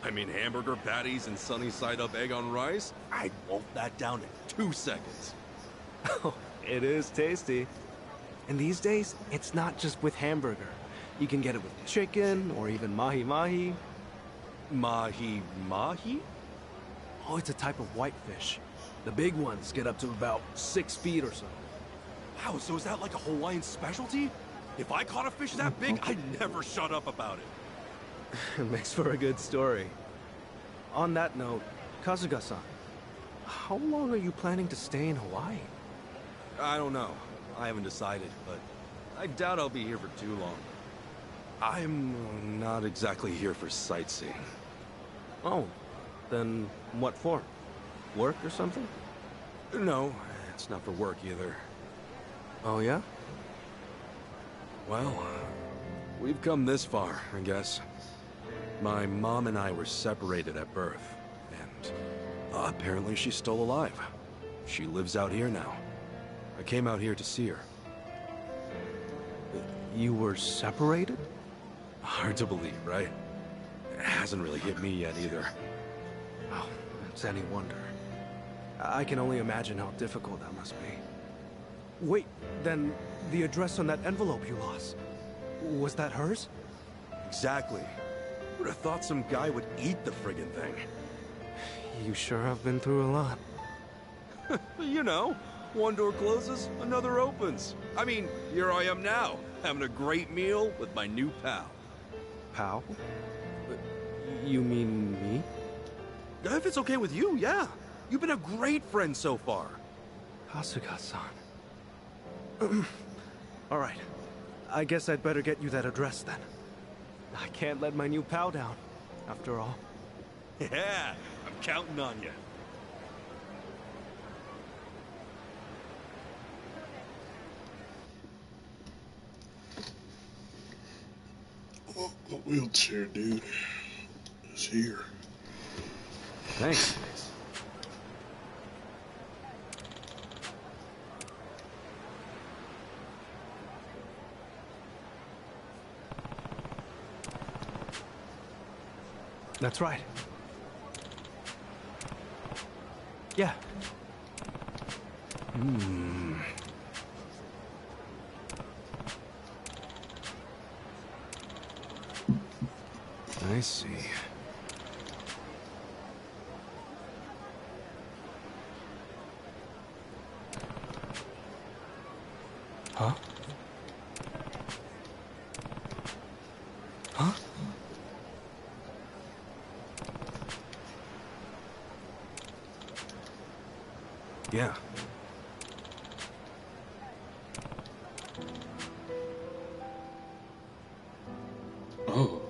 I mean, hamburger patties and sunny side up egg on rice? I'd wolf that down in 2 seconds. Oh, it is tasty. And these days, it's not just with hamburger. You can get it with chicken or even mahi-mahi. Mahi-mahi? Oh, it's a type of whitefish. The big ones get up to about 6 feet or so. Wow, so is that like a Hawaiian specialty? If I caught a fish that big, I'd never shut up about it. It makes for a good story. On that note, Kasuga-san, how long are you planning to stay in Hawaii? I don't know. I haven't decided, but I doubt I'll be here for too long. I'm not exactly here for sightseeing. Oh, then what for? Work or something? No, it's not for work either. Oh, yeah? Well, we've come this far, I guess. My mom and I were separated at birth, and apparently she's still alive. She lives out here now. I came out here to see her. You were separated? Hard to believe, right? It hasn't really hit me yet either. Oh, it's any wonder. I can only imagine how difficult that must be. Wait, then the address on that envelope you lost, was that hers? Exactly. Would have thought some guy would eat the friggin' thing. You sure have been through a lot. You know, one door closes, another opens. I mean, here I am now, having a great meal with my new pal. Pal? You mean me? If it's okay with you, yeah. You've been a great friend so far. Kasuga-san. All right. I guess I'd better get you that address then. I can't let my new pal down, after all. Yeah, I'm counting on you. Oh, the wheelchair dude is here. Thanks. That's right. Yeah. I see. Huh? Huh? Yeah. Oh.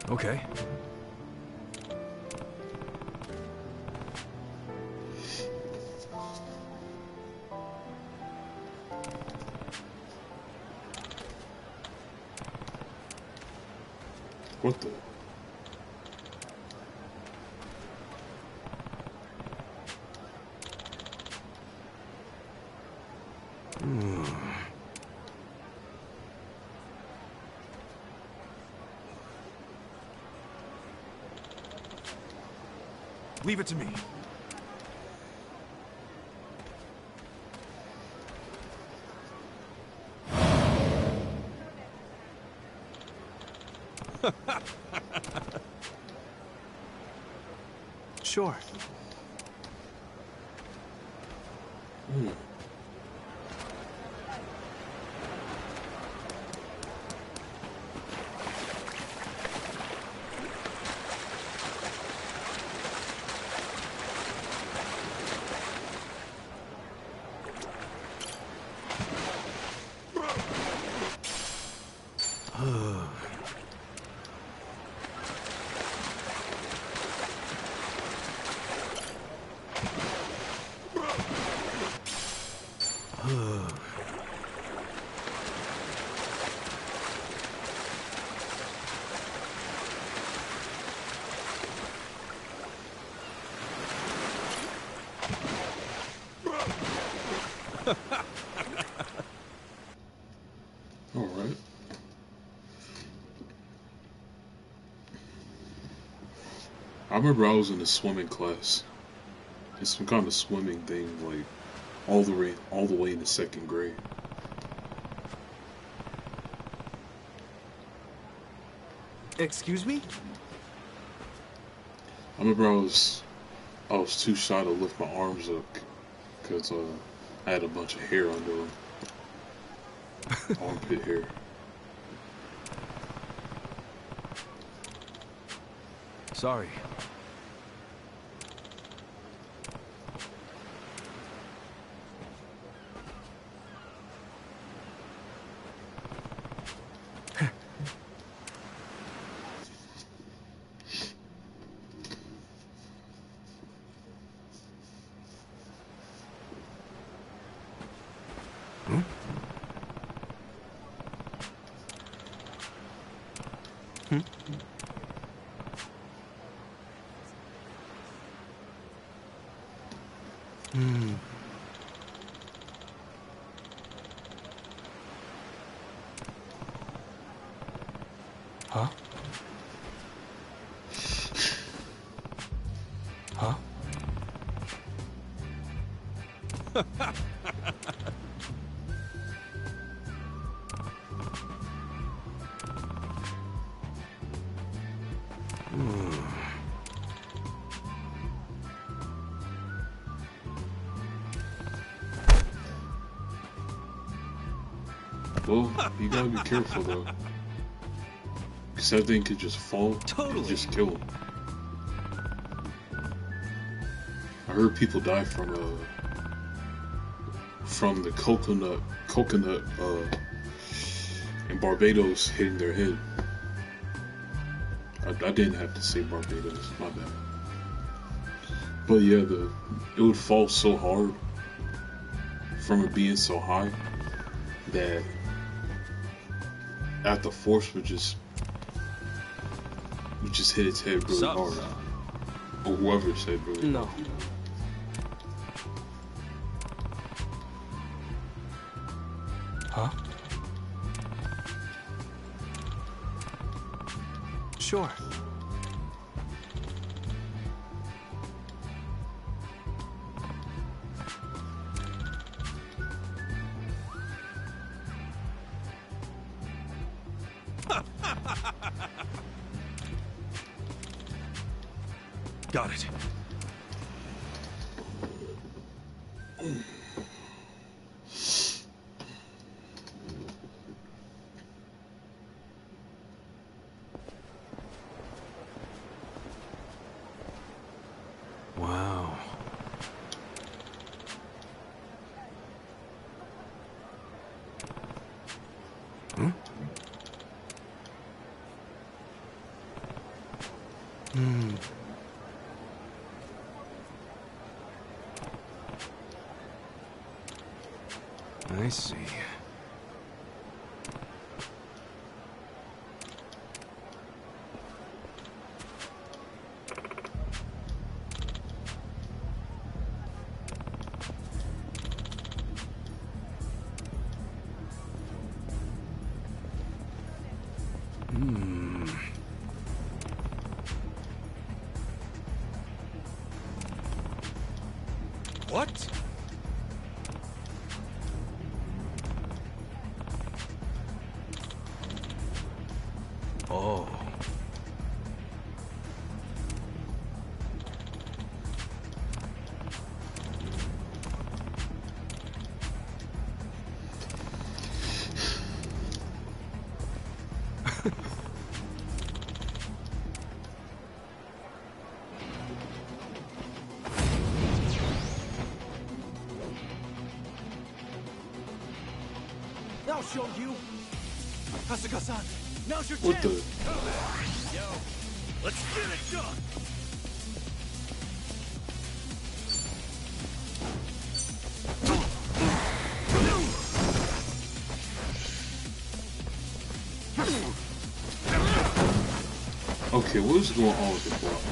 Okay. What the? Leave it to me. Sure. All right. I remember I was in a swimming class. It's some kind of swimming thing, like all the way into second grade. Excuse me? I remember I was too shy to lift my arms up because I had a bunch of hair under them. Armpit hair. Sorry. Huh? Huh? Well, you gotta be careful though. Because that thing could just fall and just kill him. I heard people die from the coconut in Barbados hitting their head. I didn't have to say Barbados, my bad. But yeah, it would fall so hard from it being so high that the force would just hit its head really hard. Or whoever's head really hard. Huh? Sure. Got it. Wow. Hmm? Hmm. I see. Hmm. What? Oh. I'll show you. Kasuga-san, now's your What chance. Yo, let's get it done. Okay, what's going on with the block?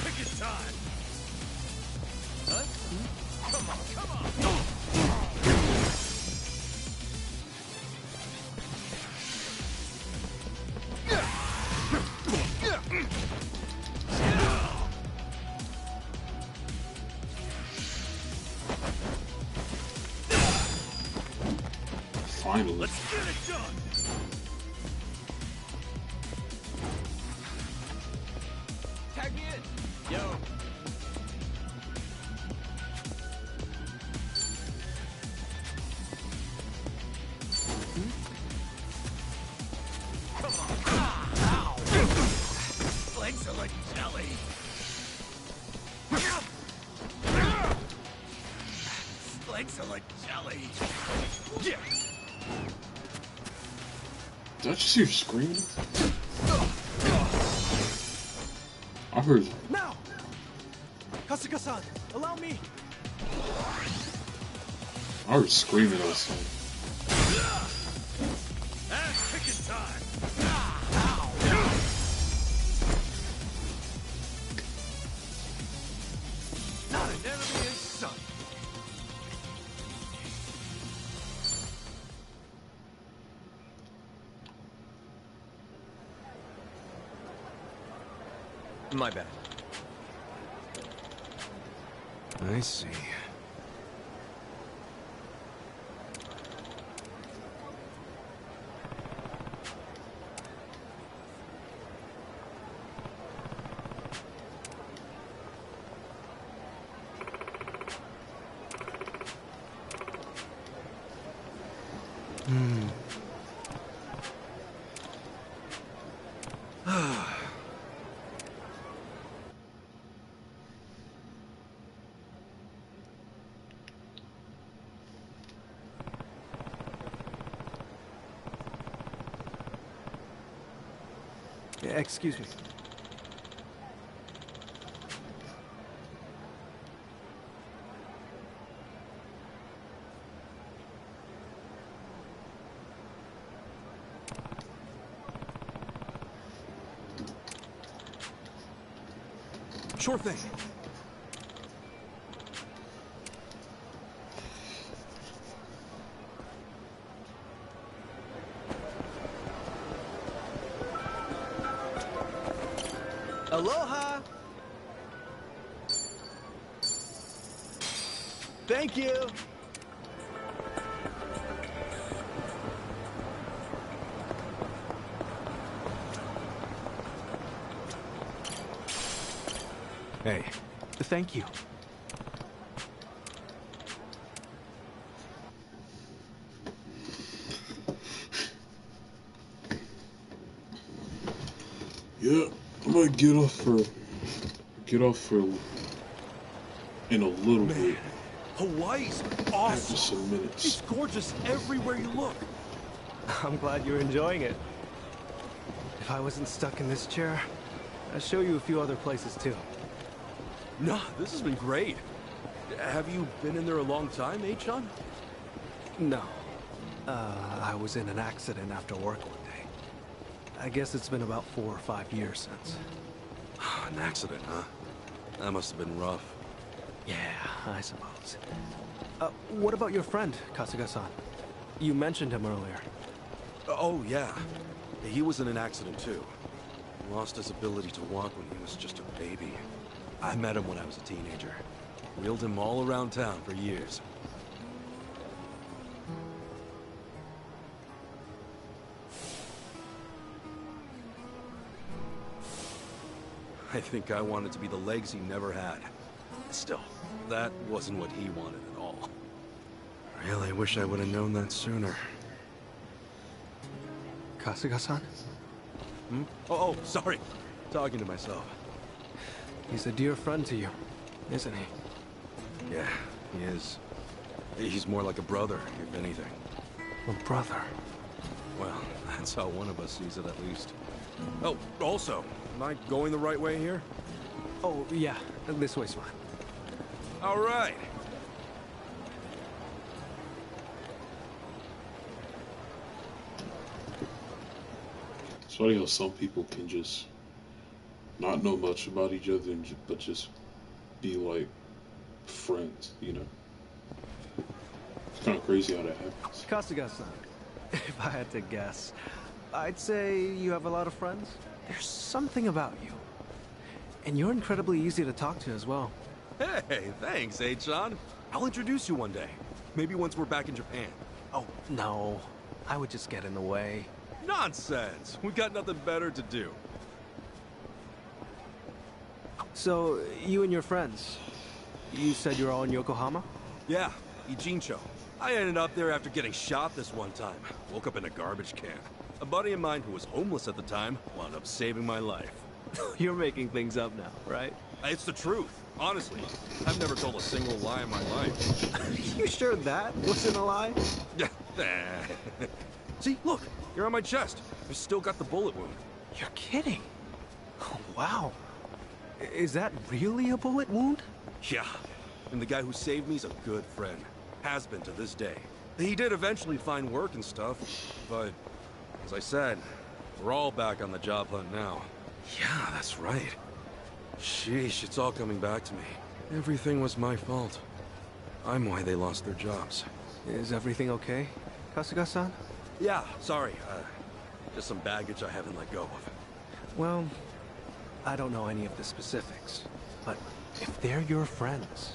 Pick your time. Huh? Come on, come on. Finally. Let's get it done. Tag me in. Yo. Come on. Ow. Legs are like jelly. Legs are like jelly. Yeah. Did I just hear screaming? I heard. Now! Kasuga-san, allow me! I heard screaming or something. Ass kicking time. Not an enemy in sight. My bad. I see. Excuse me. Sure thing. Aloha! Thank you! Hey, thank you. Yeah, I'm gonna get off for in a little bit. Hawaii's After awesome. some minutes. It's gorgeous everywhere you look. I'm glad you're enjoying it. If I wasn't stuck in this chair, I'd show you a few other places too. Nah, this has been great. Have you been in there a long time, H-Chan? No. I was in an accident after work one day. I guess it's been about 4 or 5 years since. An accident, huh? That must have been rough. Yeah, I suppose. What about your friend, Kasuga-san? You mentioned him earlier. Oh, yeah. He was in an accident, too. He lost his ability to walk when he was just a baby. I met him when I was a teenager. Wheeled him all around town for years. I think I wanted to be the legs he never had. Still, that wasn't what he wanted at all. Really wish I would have known that sooner. Kasuga-san? Hmm? Oh, sorry. Talking to myself. He's a dear friend to you, isn't he? Yeah, he is. He's more like a brother, if anything. A brother? Well, that's how one of us sees it, at least. Oh, also, am I going the right way here? Oh, yeah. This way's fine. All right. It's funny how some people can just not know much about each other, but just be like friends, you know? It's kind of crazy how that happens. Kasuga-san, if I had to guess, I'd say you have a lot of friends. There's something about you. And you're incredibly easy to talk to as well. Hey, thanks, John. I'll introduce you one day. Maybe once we're back in Japan. Oh, no. I would just get in the way. Nonsense! We got nothing better to do. So, you and your friends, you said you're all in Yokohama? Yeah, Ijincho. I ended up there after getting shot this one time. Woke up in a garbage can. A buddy of mine who was homeless at the time wound up saving my life. You're making things up now, right? It's the truth. Honestly, I've never told a single lie in my life. You sure that wasn't a lie? Yeah. See, look, you're on my chest. I've still got the bullet wound. You're kidding. Oh, wow. Is that really a bullet wound? Yeah. And the guy who saved me's a good friend. Has been to this day. He did eventually find work and stuff, but as I said, we're all back on the job hunt now. Yeah, that's right. Sheesh, it's all coming back to me. Everything was my fault. I'm why they lost their jobs. Is everything okay, Kasuga-san? Yeah, sorry. Just some baggage I haven't let go of. Well, I don't know any of the specifics, but if they're your friends,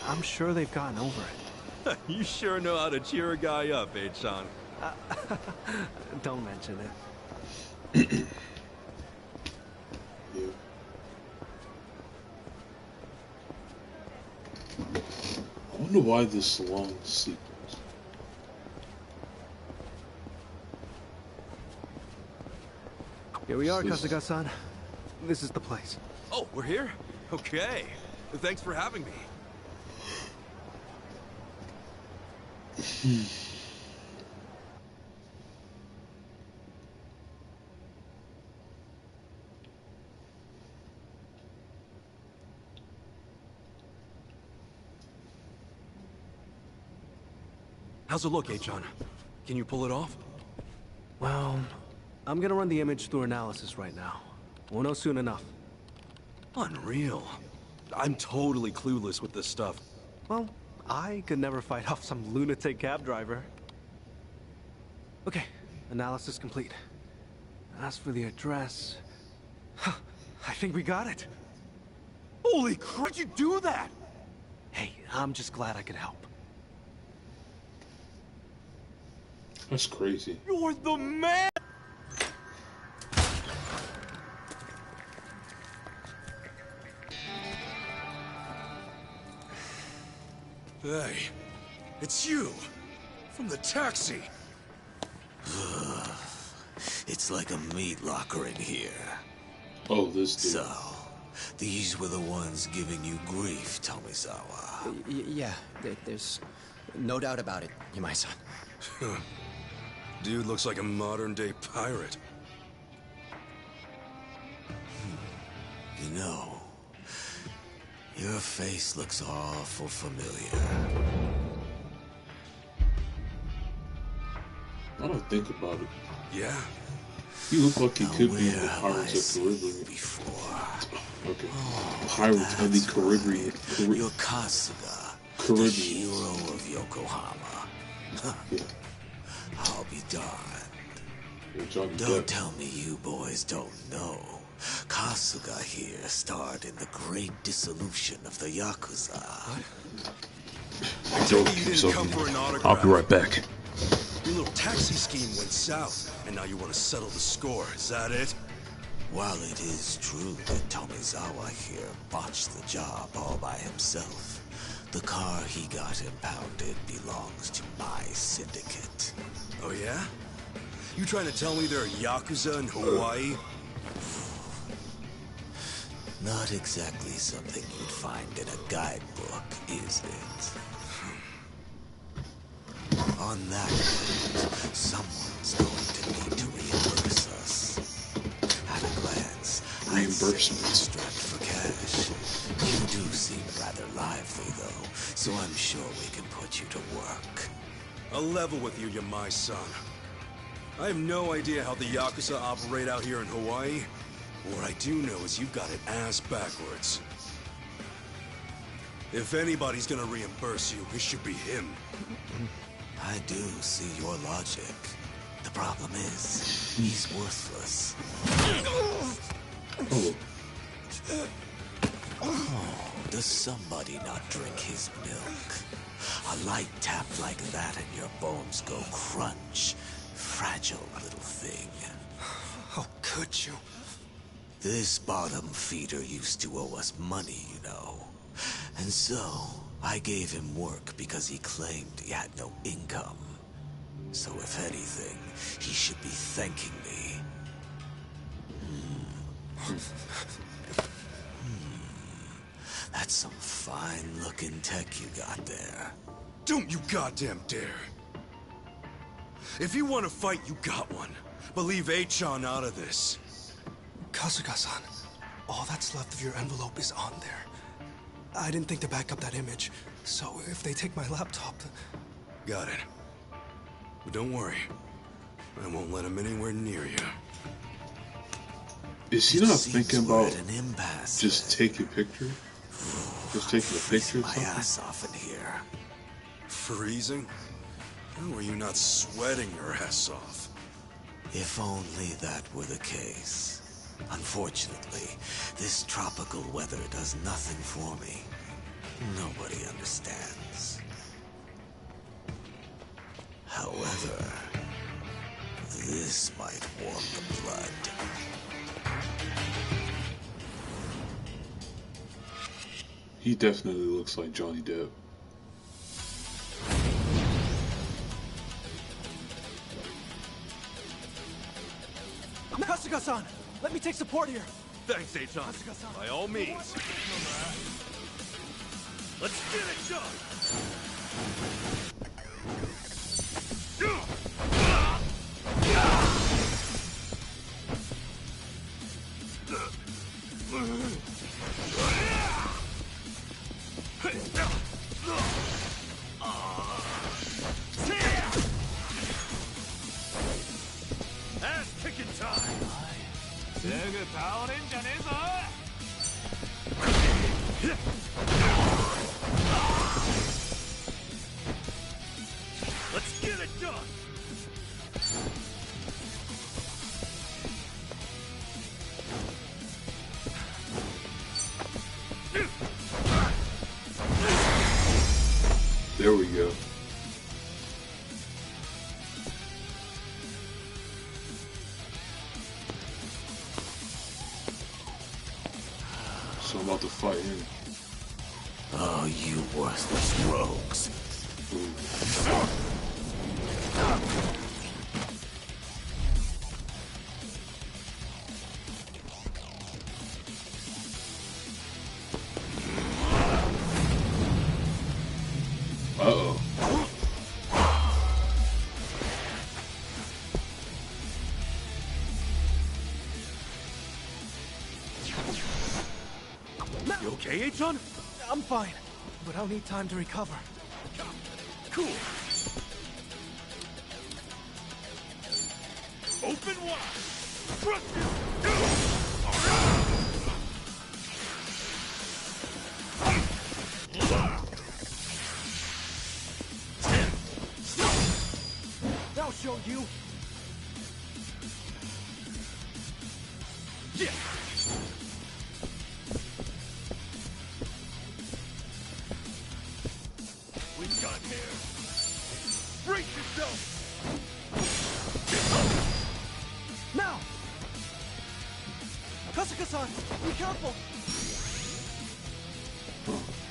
I'm sure they've gotten over it. You sure know how to cheer a guy up, Sean? Don't mention it. Yeah. I wonder why this long sequence. Here we are, Kasuga-san. This is the place. Oh, we're here? Okay. Thanks for having me. How's it look, John? Can you pull it off? Well, I'm gonna run the image through analysis right now. We'll know soon enough. Unreal. I'm totally clueless with this stuff. Well, I could never fight off some lunatic cab driver. Okay, analysis complete. As for the address... I think we got it. Holy crap, how'd you do that? Hey, I'm just glad I could help. That's crazy. You're the man! Hey, it's you! From the taxi! It's like a meat locker in here. Oh, this dude. So, these were the ones giving you grief, Tomizawa. Yeah, there's no doubt about it, Yamai-san. Dude looks like a modern-day pirate. You know, your face looks awful familiar. I don't think about it. Yeah? He looked like he could be in the Pirates of the Caribbean. Okay. Pirates of the Caribbean. You're Kasuga, Caribbean. the hero of Yokohama. Yeah. I'll be darned. Don't tell me you boys don't know. Kasuga here starred in the great dissolution of the Yakuza. I'll be right back. Your little taxi scheme went south, and now you want to settle the score, is that it? While it is true that Tomizawa here botched the job all by himself, the car he got impounded belongs to my syndicate. Oh yeah? You trying to tell me there are Yakuza in Hawaii? Not exactly something you'd find in a guidebook, is it? On that note, someone's going to need to reimburse us. At a glance, I'd say you strapped for cash. You do seem rather lively, though, so I'm sure we can put you to work. I'll level with you, Yamai-san. I have no idea how the Yakuza operate out here in Hawaii. What I do know is you've got it ass backwards. If anybody's gonna reimburse you, it should be him. I do see your logic. The problem is, he's worthless. Oh, does somebody not drink his milk? A light tap like that and your bones go crunch. Fragile little thing. How could you? This bottom feeder used to owe us money, you know. And so, I gave him work because he claimed he had no income. So if anything, he should be thanking me. That's some fine-looking tech you got there. Don't you goddamn dare! If you want to fight, you got one. But leave Achan out of this. Kasuga-san, all that's left of your envelope is on there. I didn't think to back up that image, so if they take my laptop... Got it. But don't worry. I won't let him anywhere near you. Is he not thinking about just taking a picture? Just taking a picture of my something? ass off in here. Freezing? How are you not sweating your ass off? If only that were the case. Unfortunately, this tropical weather does nothing for me. Nobody understands. However, this might warm the blood. He definitely looks like Johnny Depp. Kasuga-san! Let me take support here! Thanks, Achan. By all means. Let's get it done! Ass-kicking time! Let's get it done! There we go. So I'm about to fight him. Oh, you worthless rogues. Uh-oh. You okay, Achan? I'm fine, but I'll need time to recover. Cool. Open wide. That'll show you. Yeah. We got here. Brace yourself. Now! Kasuga-san, be careful!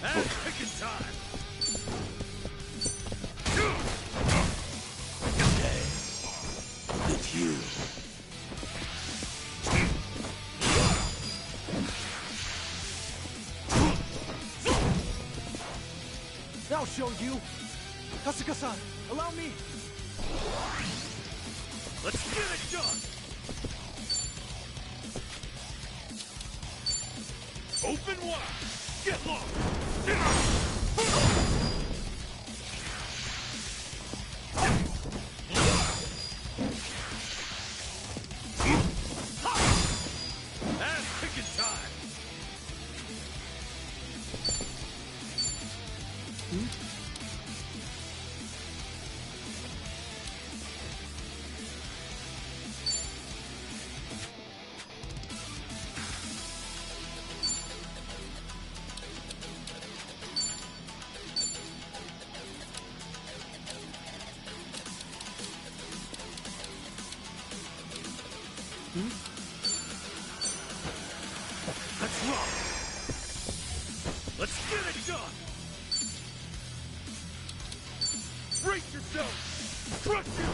Ass-kicking time. With you. That'll show you. Kasuga-san, allow me. Let's get it done. Open wide. Get lost. Let's rock! Let's get it done! Brace yourself! Crush you!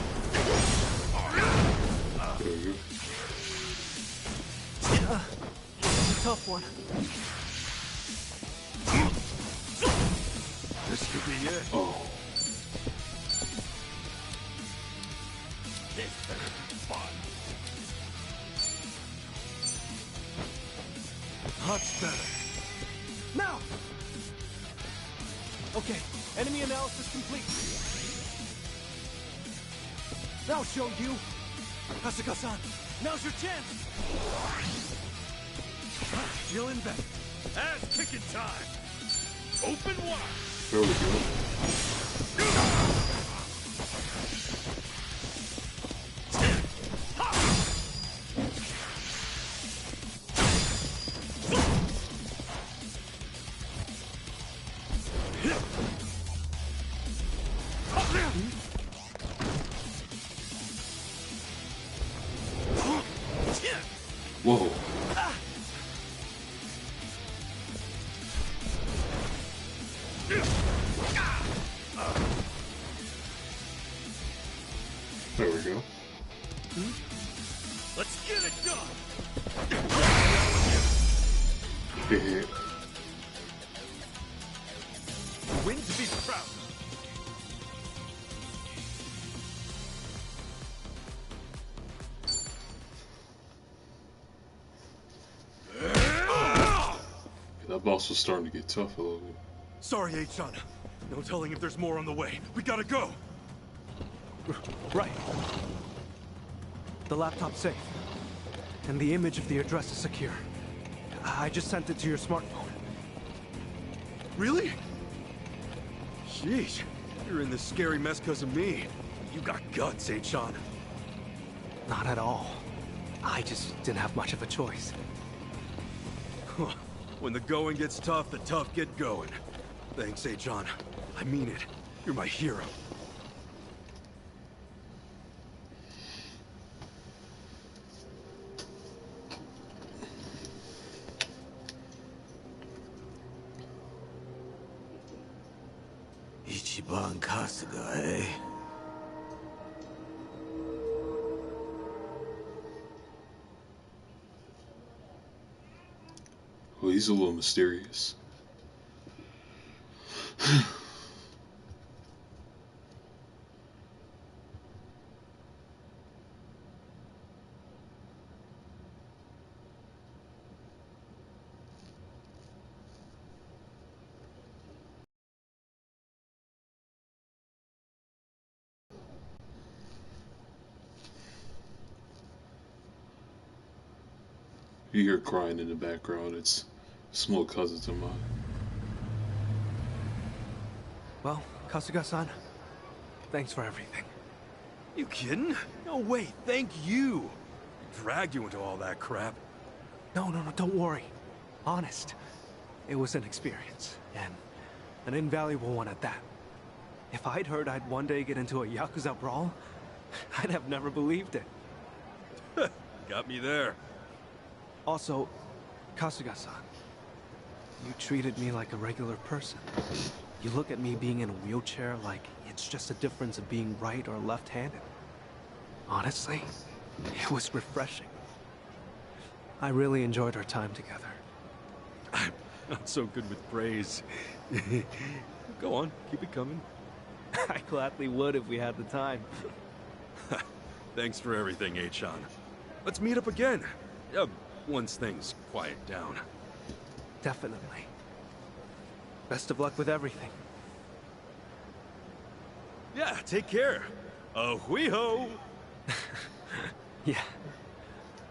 Tough one. This could be it. Oh. This better be fun. Much better. Now! Okay, enemy analysis complete. Now show you. Kasuga-san, now's your chance. Feeling better. Ass kicking time. Open wide. There we go. Whoa. There we go. Let's get it done. Yeah. Win to be proud. That boss was starting to get tough a little bit. Sorry, H-chan. No telling if there's more on the way. We gotta go. Right. The laptop's safe. And the image of the address is secure. I just sent it to your smartphone. Really? Sheesh. You're in this scary mess because of me. You got guts, H-chan. Not at all. I just didn't have much of a choice. When the going gets tough, the tough get going. Thanks, H-chan. I mean it. You're my hero. Ichiban Kasuga, eh? Well, he's a little mysterious. You hear crying in the background. It's small cousins of mine. Well, Kasuga-san, thanks for everything. You kidding? No way, thank you. Dragged you into all that crap. No, don't worry. Honest. It was an experience, and an invaluable one at that. If I'd heard I'd one day get into a Yakuza brawl, I'd have never believed it. Got me there. Also, Kasuga-san, you treated me like a regular person. You look at me being in a wheelchair like it's just a difference of being right or left-handed. Honestly, it was refreshing. I really enjoyed our time together. I'm not so good with praise. Go on, keep it coming. I gladly would if we had the time. Thanks for everything, H-chan. Let's meet up again. Once things quiet down. Definitely. Best of luck with everything. Yeah, take care. Ahuiho! Yeah.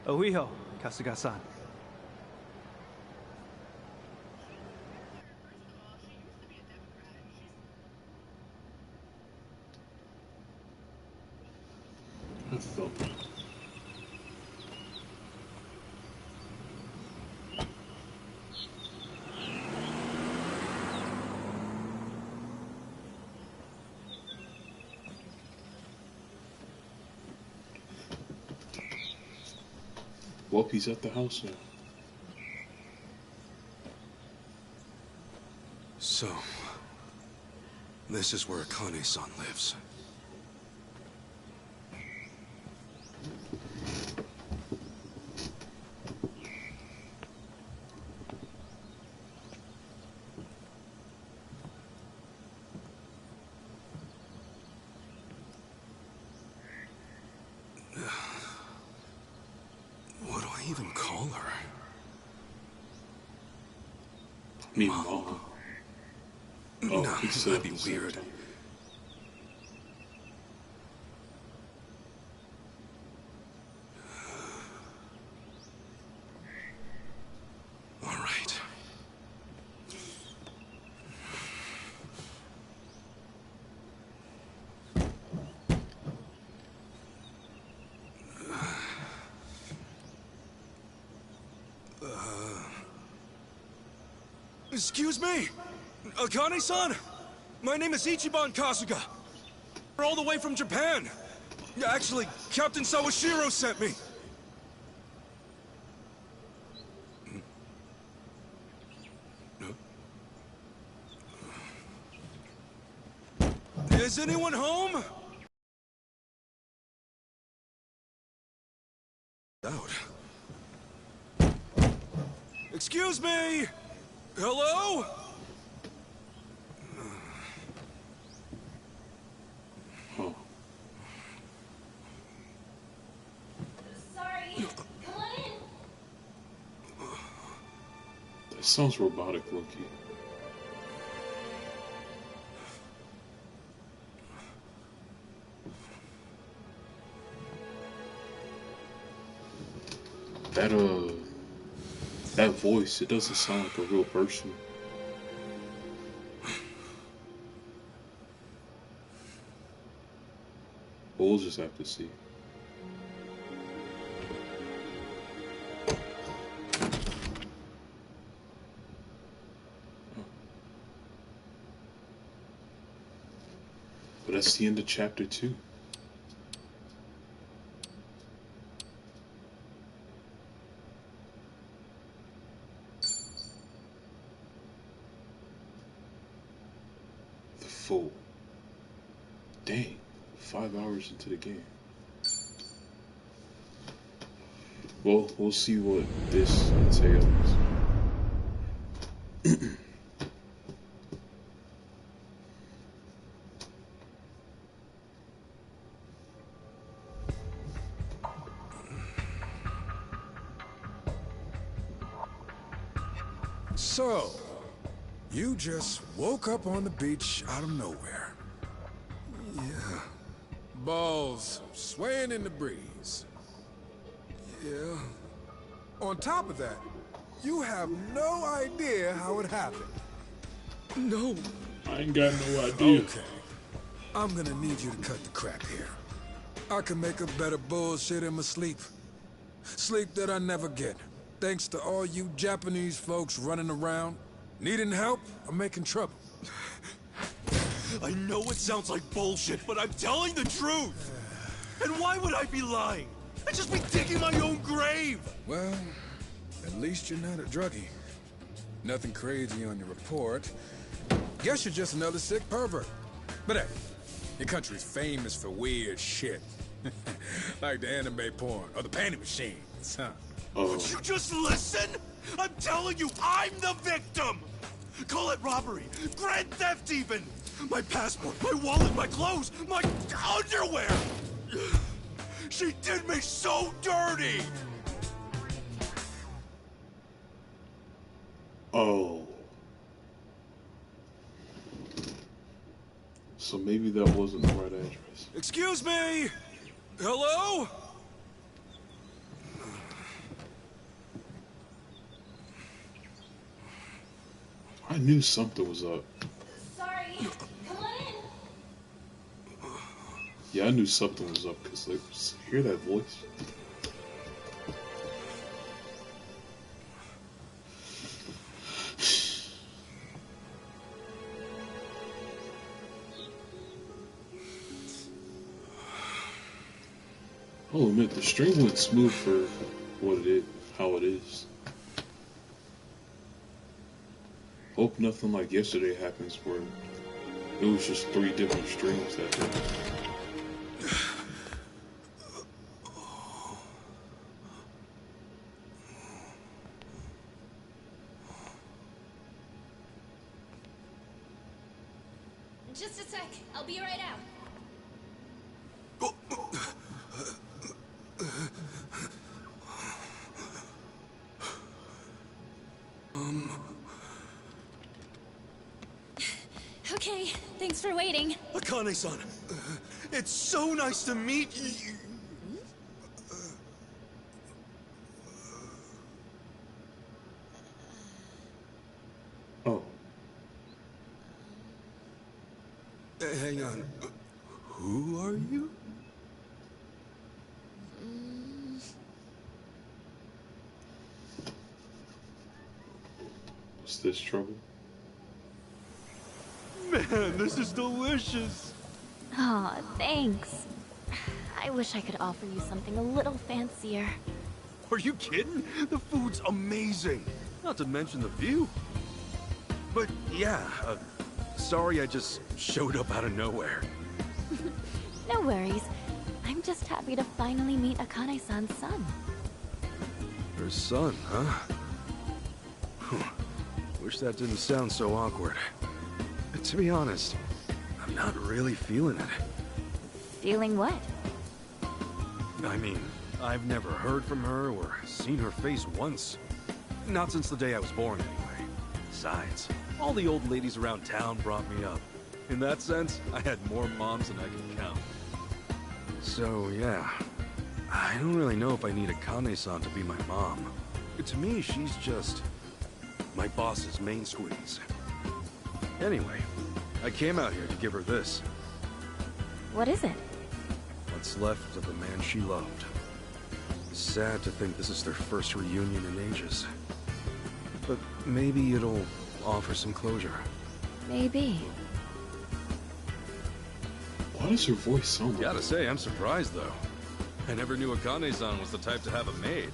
Ahuiho, Kasuga-san. Go. Well, he's at the house now. So, this is where Akane-san lives. What do I even call her? Me, Mom. Oh, no, that'd be weird. All right. Excuse me? Akane-san? My name is Ichiban Kasuga. We're all the way from Japan. Actually, Captain Sawashiro sent me. Is anyone home? Out. Excuse me? Hello? Oh. Sorry. Come on in. That sounds robotic, Loki. That voice, it doesn't sound like a real person. We'll just have to see. But that's the end of chapter 2. The Fool. Dang, 5 hours into the game. Well, we'll see what this entails. So, you just woke up on the beach out of nowhere. Yeah. Balls swaying in the breeze. Yeah. On top of that, you have no idea how it happened. No. I ain't got no idea. Okay. I'm gonna need you to cut the crap here. I can make up better bullshit in my sleep. Sleep that I never get. Thanks to all you Japanese folks running around, needing help or making trouble. I know it sounds like bullshit, but I'm telling the truth. And why would I be lying? I'd just be digging my own grave. Well, at least you're not a druggie. Nothing crazy on your report. Guess you're just another sick pervert. But hey, your country's famous for weird shit. Like the anime porn or the panty machines, huh? Would you just listen? I'm telling you, I'm the victim! Call it robbery, grand theft even! My passport, my wallet, my clothes, my underwear! She did me so dirty! Oh. So maybe that wasn't the right address. Excuse me? Hello? I knew something was up. Sorry. Come on in. Yeah, I knew something was up because hear that voice. I'll admit the stream went smooth for what it is, how it is. Hope nothing like yesterday happens where it was just 3 different streams that day. Just a sec. I'll be right out. Okay, thanks for waiting. Akane-san, it's so nice to meet you. Oh. Hang on. Who are you? What's this trouble? Man, this is delicious. Aw, thanks. I wish I could offer you something a little fancier. Are you kidding? The food's amazing. Not to mention the view. But yeah, sorry I just showed up out of nowhere. No worries. I'm just happy to finally meet Akane-san's son. Her son, huh? Wish that didn't sound so awkward. To be honest, I'm not really feeling it. Feeling what? I mean, I've never heard from her or seen her face once. Not since the day I was born, anyway. Besides, all the old ladies around town brought me up. In that sense, I had more moms than I can count. So, yeah. I don't really know if I need Akane-san to be my mom. To me, she's just my boss's main squeeze. Anyway, I came out here to give her this. What is it? What's left of the man she loved. Sad to think this is their first reunion in ages. But maybe it'll offer some closure. Maybe. Why does her voice sound like Gotta say, I'm surprised though. I never knew Akane-san was the type to have a maid.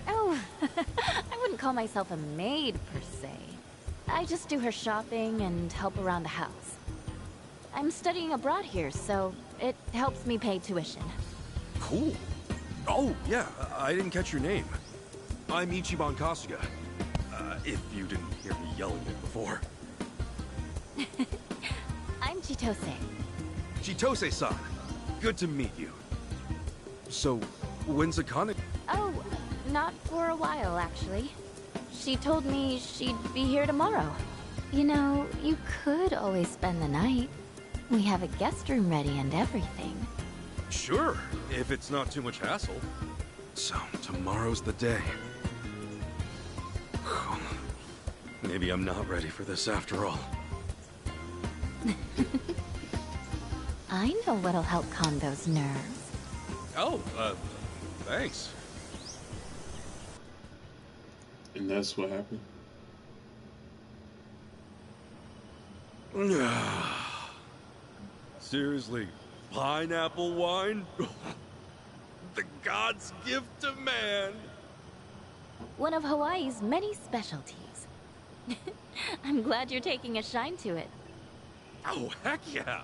Oh, I wouldn't call myself a maid per se. I just do her shopping and help around the house. I'm studying abroad here, so it helps me pay tuition. Cool. Oh, yeah, I didn't catch your name. I'm Ichiban Kasuga. If you didn't hear me yelling it before. I'm Chitose. Chitose-san, good to meet you. So, when's Akane? Oh, not for a while, actually. She told me she'd be here tomorrow. You know, you could always spend the night. We have a guest room ready and everything. Sure, if it's not too much hassle. So, tomorrow's the day. Maybe I'm not ready for this after all. I know what'll help calm those nerves. Oh, thanks. And that's what happened? Seriously, pineapple wine? The god's gift to man! One of Hawaii's many specialties. I'm glad you're taking a shine to it. Oh, heck yeah!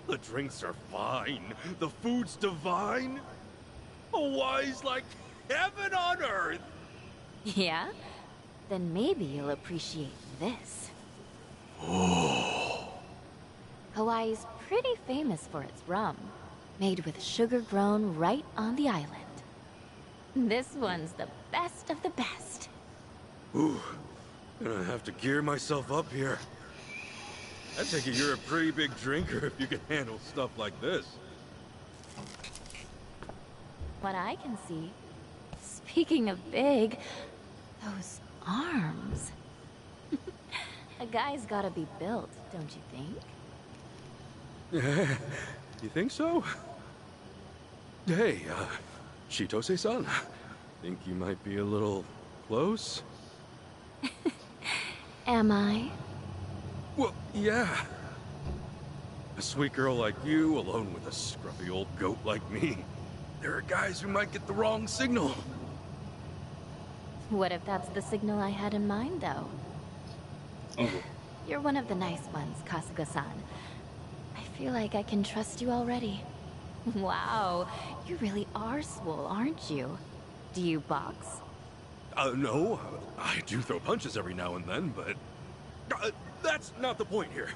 The drinks are fine, the food's divine. Hawaii's like heaven on earth! Yeah? Then maybe you'll appreciate this. Oh. Hawaii's pretty famous for its rum, made with sugar grown right on the island. This one's the best of the best. Ooh, gonna have to gear myself up here. I take it you're a pretty big drinker if you can handle stuff like this. What I can see. Speaking of big, those arms. A guy's gotta be built, don't you think? You think so? Hey, Chitose-san. Think you might be a little close? Am I? Well, yeah. A sweet girl like you, alone with a scruffy old goat like me. There are guys who might get the wrong signal. What if that's the signal I had in mind, though? Oh. You're one of the nice ones, Kasuga-san. I feel like I can trust you already. Wow, you really are swole, aren't you? Do you box? No. I do throw punches every now and then, but... that's not the point here.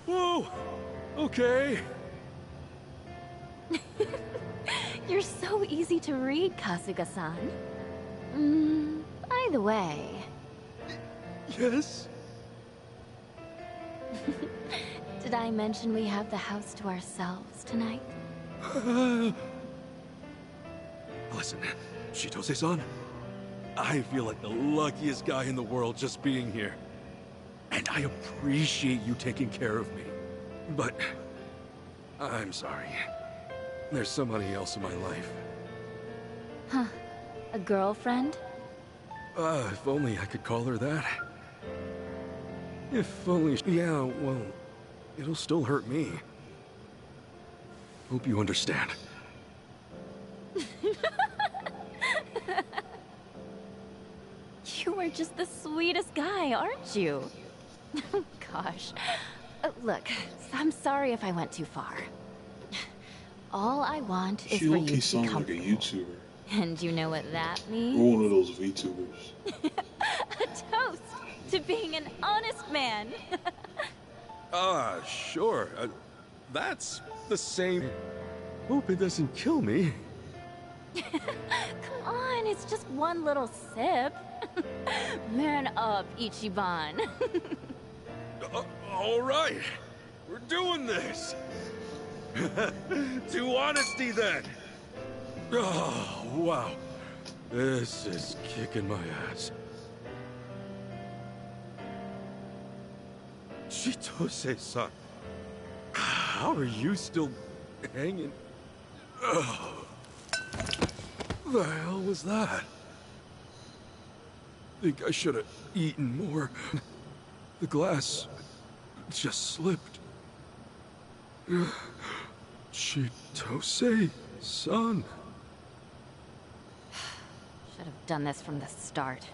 Whoa! Okay. You're so easy to read, Kasuga-san. By the way... Yes? Did I mention we have the house to ourselves tonight? Listen, Chitose-san. I feel like the luckiest guy in the world just being here. And I appreciate you taking care of me. But... I'm sorry. There's somebody else in my life. Huh. A girlfriend? If only I could call her that. If only... Yeah, well... It'll still hurt me. Hope you understand. You are just the sweetest guy, aren't you? Gosh. Look, I'm sorry if I went too far. All I want is for you to be sounds like a comfortable. YouTuber. And you know what that means? Or one of those VTubers. A toast to being an honest man. Sure. That's the same... Hope it doesn't kill me. Come on, it's just one little sip. Man up, Ichiban. All right. We're doing this. To honesty, then. Oh, wow. This is kicking my ass. Chitose-san. How are you still hanging? Oh. The hell was that? Think I should have eaten more. The glass just slipped. Chitose-san. Should have done this from the start.